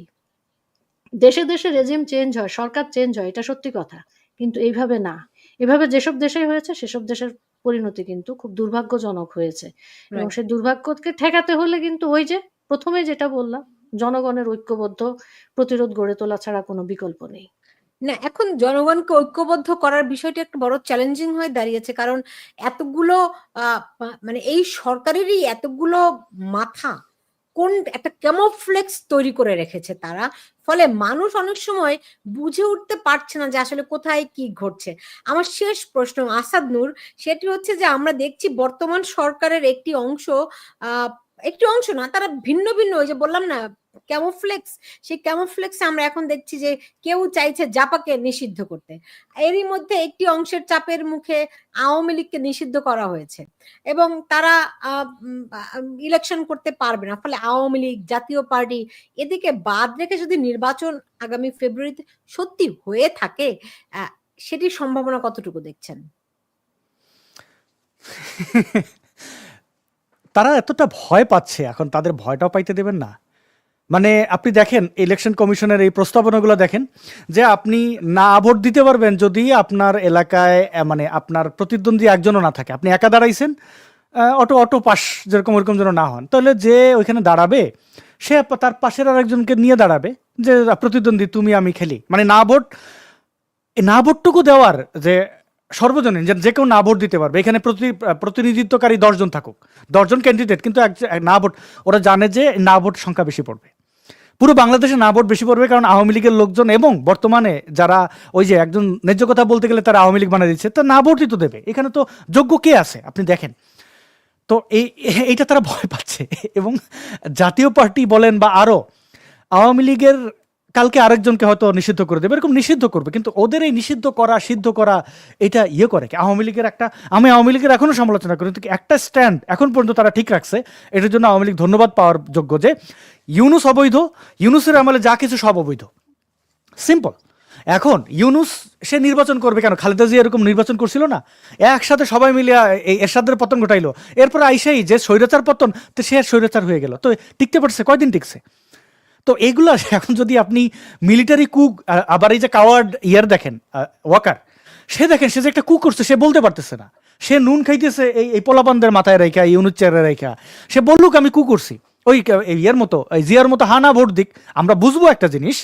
দেশে রেজিম চেঞ্জ হয়, সরকার চেঞ্জ হয় এটা সত্যি কথা। কিন্তু এইভাবে না। এভাবে যেসব দেশেই হয়েছে সেসব দেশের পরিণতি কিন্তু খুব দুর্ভাগ্যজনক হয়েছে। এবং রাইট। সেই দুর্ভাগ্যকে ঠেকাতে হলে কিন্তু ওই যে ১ম এই যেটা বললাম, জনগণের ঐক্যবদ্ধ প্রতিরোধ গড়ে তোলা ছাড়া কোনো বিকল্প নেই। না, এখন জনগণকে ঐক্যবদ্ধ করার বিষয়টি একটা বড় চ্যালেঞ্জিং হয়ে দাঁড়িয়েছে। কারণ এতগুলো মানে এই সরকারেরই এতগুলো মাথা কোন একটা ক্যামোফ্লেক্স তৈরি করে রেখেছে তারা। ফলে মানুষ অনেক সময় বুঝে উঠতে পারছে না যে আসলে কোথায় কি ঘটছে। আমার শেষ প্রশ্ন আসাদ নূর, সেটি হচ্ছে যে আমরা দেখছি বর্তমান সরকারের আ একটি অংশ না, তারা ভিন্ন ওই যে বললাম না ক্যামোফ্লেক্স, সেই ক্যামোফ্লেক্স এ আমরা এখন দেখছি যে কেউ চাইছে জাপাকে নিষিদ্ধ করতে। এরই মধ্যে একটি অংশের চাপের মুখে আওয়ামী লীগকে নিষিদ্ধ করা হয়েছে এবং তারা ইলেকশন করতে পারবে না। ফলে আওয়ামী লীগ, জাতীয় পার্টি এদিকে বাদ রেখে যদি নির্বাচন আগামী ফেব্রুয়ারিতে সত্যি হয়ে থাকে, আ সেটির সম্ভাবনা কতটুকু দেখছেন? তারা এতটা ভয় পাচ্ছে, এখন তাদের ভয়টাও পাইতে দেবেন না। মানে আপনি দেখেন ইলেকশন কমিশনের এই প্রস্তাবনাগুলো দেখেন যে আপনি না ভোট দিতে পারবেন যদি আপনার এলাকায় মানে আপনার প্রতিদ্বন্দ্বী একজনও না থাকে, আপনি একা দাঁড়াইছেন, অটো পাস যেরকম ওরকম যেন না হন, তাহলে যে ওইখানে দাঁড়াবে সে তার পাশের আর একজনকে নিয়ে দাঁড়াবে যে প্রতিদ্বন্দ্বী তুমি আমি খেলি, মানে না ভোট, এই না ভোটটুকু দেওয়ার যে সর্বজনীন যে কেউ না ভোট দিতে পারবে, এখানে প্রতিনিধিত্বকারী ১০ জন থাকুক, ১০ জন ক্যান্ডিডেট, কিন্তু না ভোট, ওরা জানে যে না ভোট সংখ্যা বেশি পড়বে, পুরো বাংলাদেশে না ভোট বেশি পড়বে, কারণ আওয়ামী লীগের লোকজন এবং বর্তমানে যারা ওই যে একজন ন্যায্য কথা বলতে গেলে তারা আওয়ামী লীগ বানিয়ে দিচ্ছে, তা না ভোটই তো দেবে, এখানে তো যোগ্য কে আছে আপনি দেখেন। তো এইটা তারা ভয় পাচ্ছে এবং জাতীয় পার্টি বলেন বা আরো আওয়ামী লীগের কালকে আরেকজনকে হয়তো নিষিদ্ধ করে দেবে, এরকম নিষিদ্ধ করবে, কিন্তু ওদের এই নিষিদ্ধ করা সিদ্ধ করা এটা করে কি আওয়ামী লীগের আমি আওয়ামী লীগের এখনো সমালোচনা করি, কিন্তু একটা স্ট্যান্ড এখন পর্যন্ত তারা ঠিক রাখছে, এটার জন্য আওয়ামী লীগ ধন্যবাদ পাওয়ার যোগ্য, যে ইউনুস অবৈধ, ইউনুসের আমলে যা কিছু সব অবৈধ, সিম্পল। এখন ইউনুস সে নির্বাচন করবে কেন? খালেদা জিয়া এরকম নির্বাচন করছিল না, একসাথে সবাই মিলে এই এরশাদের পতন ঘটাইলো, এরপর আইসাই যে স্বৈরাচার পতন, তো সে স্বৈরাচার হয়ে গেল, তো টিকতে পারছে কয়দিন টিকছে? তো এইগুলো এখন যদি আপনি মিলিটারি কুক, আবার এই যে কাওয়ার্ড দেখেন ওয়াকার, সে দেখেন সে যে একটা কু করছে সে বলতে পারতেছে না, সে নুন খাইতেছে এই পোলাপানদের মাথায় রেখা, ইউনুস চেয়ারে রেখা, সে বললুক আমি কু করছি, ওই মতো জিয়ার মতো হানা ভোট দিক, আমরা বুঝবো একটা জিনিস,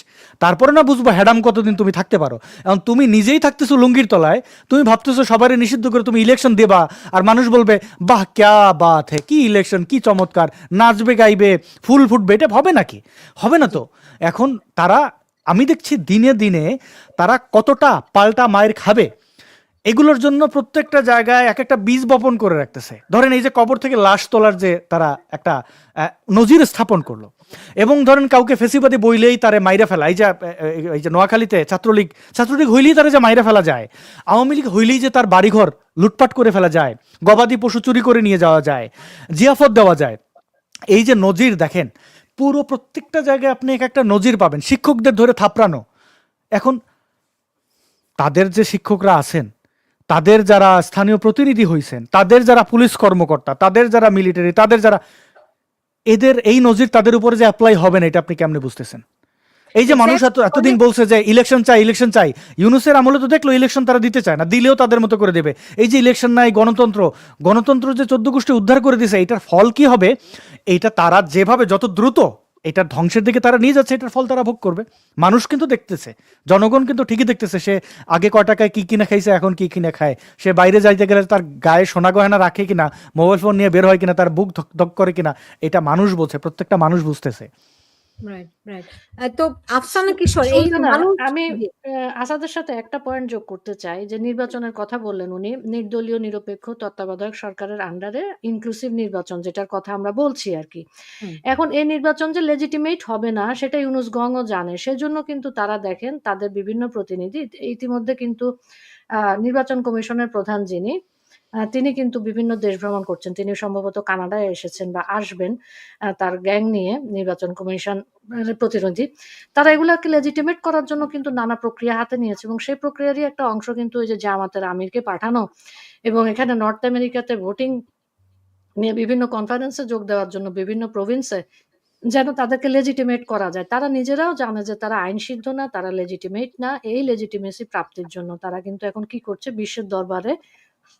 তারপরে না বুঝবো হ্যাডাম কতদিন তুমি থাকতে পারো। এখন তুমি নিজেই থাকতেছো লুঙ্গির তলায়, তুমি ভাবতেছো সবারই নিষিদ্ধ করে তুমি ইলেকশন দেবা, আর মানুষ বলবে বাহ ক্যা বাত হে, কি ইলেকশন, কি চমৎকার, নাচবে গাইবে ফুল ফুটবে, এটা হবে নাকি? হবে না তো। এখন তারা, আমি দেখছি দিনে দিনে তারা কতটা পাল্টা মায়ের খাবে, এগুলোর জন্য প্রত্যেকটা জায়গায় এক একটা বীজ বপন করে রাখতেছে। ধরেন এই যে কবর থেকে লাশ তোলার যে তারা একটা নজির স্থাপন করলো, এবং ধরেন কাউকে ফেসিবাদী বইলেই তারে মাইরা ফেলা, এই যে নোয়াখালীতে ছাত্রলীগ হইলেই তারা যে মাইরা ফেলা যায়, আওয়ামী লীগ হইলেই যে তার বাড়িঘর লুটপাট করে ফেলা যায়, গবাদি পশু চুরি করে নিয়ে যাওয়া যায়, জিয়াফত দেওয়া যায়, এই যে নজির দেখেন পুরো প্রত্যেকটা জায়গায় আপনি একটা নজির পাবেন। শিক্ষকদের ধরে থাপড়ানো, এখন তাদের যে শিক্ষকরা আছেন, তাদের যারা স্থানীয় প্রতিনিধি হয়েছেন, তাদের যারা পুলিশ কর্মকর্তা, তাদের যারা মিলিটারি, তাদের যারা, এদের এই নজির তাদের উপরে যে অ্যাপ্লাই হবে না, এটা আপনি কেমনে বুঝতেছেন? এই যে মানুষ এক্স্যাক্টলি এতদিন বলছে যে ইলেকশন চাই ইলেকশন চাই, ইউনূসের আমলে তো দেখলো ইলেকশন তারা দিতে চায় না, দিলেও তাদের মতো করে দেবে। এই যে ইলেকশন নাই, গণতন্ত্র যে 14 গোষ্ঠী উদ্ধার করে দিছে, এটার ফল কি হবে? এইটা তারা যেভাবে যত দ্রুত এটার ধ্বংসের দিকে তারা নিয়ে যাচ্ছে, এটার ফল তারা ভোগ করবে। মানুষ কিন্তু দেখতেছে, জনগণ কিন্তু ঠিকই দেখতেছে, সে আগে কয় টাকায় কি কিনে খাইছে, এখন কি কিনে খায়, সে বাইরে যাইতে গেলে তার গায়ে সোনা গয়না রাখে কিনা, মোবাইল ফোন নিয়ে বের হয় কিনা, তার বুক ধক ধক করে কিনা, এটা মানুষ বলছে, প্রত্যেকটা মানুষ বুঝতেছে। Right, right. তো আফসানা কিশোর এই সুলতানা, মানুষ আমি জি, আসাদের সাথে একটা পয়েন্ট যোগ করতে চাই যে নির্বাচনের কথা বললেন উনি, নির্দলীয় নিরপেক্ষ তত্ত্বাবধায়ক সরকারের আন্ডারে ইনক্লুসিভ নির্বাচন, যেটার কথা আমরা বলছি আর কি। হুম, এখন এই নির্বাচন যে লেজিটিমেট হবে না সেটা ইউনূস গংও জানে, সেজন্য কিন্তু তারা দেখেন তাদের বিভিন্ন প্রতিনিধি ইতিমধ্যে কিন্তু নির্বাচন কমিশনের প্রধান যিনি তিনি কিন্তু বিভিন্ন দেশ ভ্রমণ করছেন। তিনি সম্ভবত কানাডায় এসেছেন বা আসবেন তার গ্যাং নিয়ে, নির্বাচন কমিশন প্রতিনিধি। তারা এগুলাকে লেজিটিমেট করার জন্য কিন্তু নানা প্রক্রিয়া হাতে নিয়েছে এবং সেই প্রক্রিয়ারই একটা অংশ কিন্তু ওই যে জামাতের আমিরকে পাঠানো এবং এখানে নর্থ আমেরিকাতে ভোটিং নিয়ে বিভিন্ন কনফারেন্সে যোগ দেওয়ার জন্য বিভিন্ন প্রভিন্সে যেন তাদেরকে লেজিটিমেট করা যায়। তারা নিজেরাও জানে যে তারা আইনসিদ্ধ না, তারা লেজিটিমেট না। এই লেজিটিমেসি প্রাপ্তির জন্য তারা কিন্তু এখন কি করছে? বিশ্বের দরবারে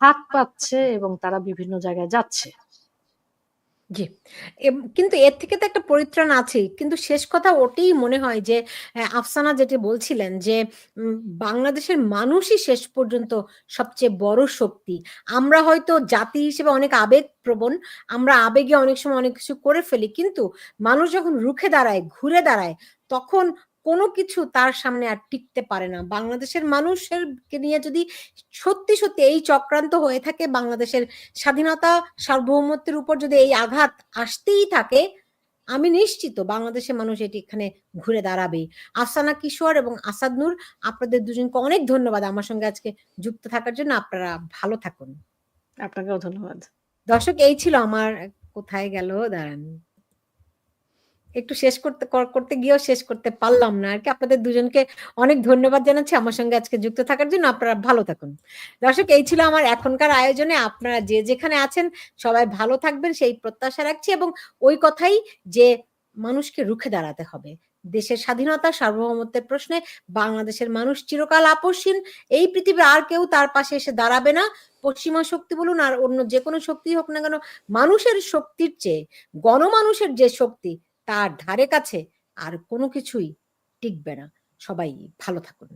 হাত পাতছে এবং তারা বিভিন্ন জায়গায় যাচ্ছে। জি। কিন্তু এর থেকে তো একটা পরিত্রাণ আছেই। কিন্তু শেষ কথা ওটাই মনে হয় যে আফসানা যেটি বলছিলেন যে বাংলাদেশের মানুষই শেষ পর্যন্ত সবচেয়ে বড় শক্তি। আমরা হয়তো জাতি হিসেবে অনেক আবেগপ্রবণ, আমরা আবেগে অনেক সময় অনেক কিছু করে ফেলি। কিন্তু মানুষ যখন রুখে দাঁড়ায়, ঘুরে দাঁড়ায়, তখন কোনো কিছু তার সামনে আর টিকতে পারে না। বাংলাদেশের মানুষেরকে নিয়ে যদি সত্যি, সত্যি এই চক্রান্ত হয়ে থাকে, বাংলাদেশের স্বাধীনতা, সার্বভৌমত্বের উপর যদি এই আঘাত আসতেই থাকে, আমি নিশ্চিত বাংলাদেশের মানুষ এটি এখানে ঘুরে দাঁড়াবেই। আফসানা কিশোর এবং আসাদ নূর, আপনাদের দুজনকে অনেক ধন্যবাদ আমার সঙ্গে আজকে যুক্ত থাকার জন্য। আপনারা ভালো থাকুন। আপনাকেও ধন্যবাদ। দর্শক, এই ছিল আমার কোথায় গেল দাঁড়ান। একটু শেষ করতে গিয়েও শেষ করতে পারলাম না আরকি। আপনাদের দুজনকে অনেক ধন্যবাদ জানাচ্ছি আমার সঙ্গে আজকে যুক্ত থাকার জন্য। আপনারা ভালো থাকুন। দর্শক, এই ছিল আমার এখনকার আয়োজনে। আপনারা যে যেখানে আছেন সবাই ভালো থাকবেন সেই প্রত্যাশা রাখছি এবং ওই কথাই যে মানুষকে রুখে দাঁড়াতে হবে। দেশের স্বাধীনতা, সার্বভৌমত্বের প্রশ্নে বাংলাদেশের মানুষ চিরকাল আপোষহীন। এই পৃথিবীর আর কেউ তার পাশে এসে দাঁড়াবে না। পশ্চিমা শক্তি বলুন আর অন্য যেকোনো শক্তি হোক না কেন, মানুষের শক্তির চেয়ে গণমানুষের যে শক্তি, তার ধারে কাছে আর কোনো কিছুই টিকবে না। সবাই ভালো থাকুন।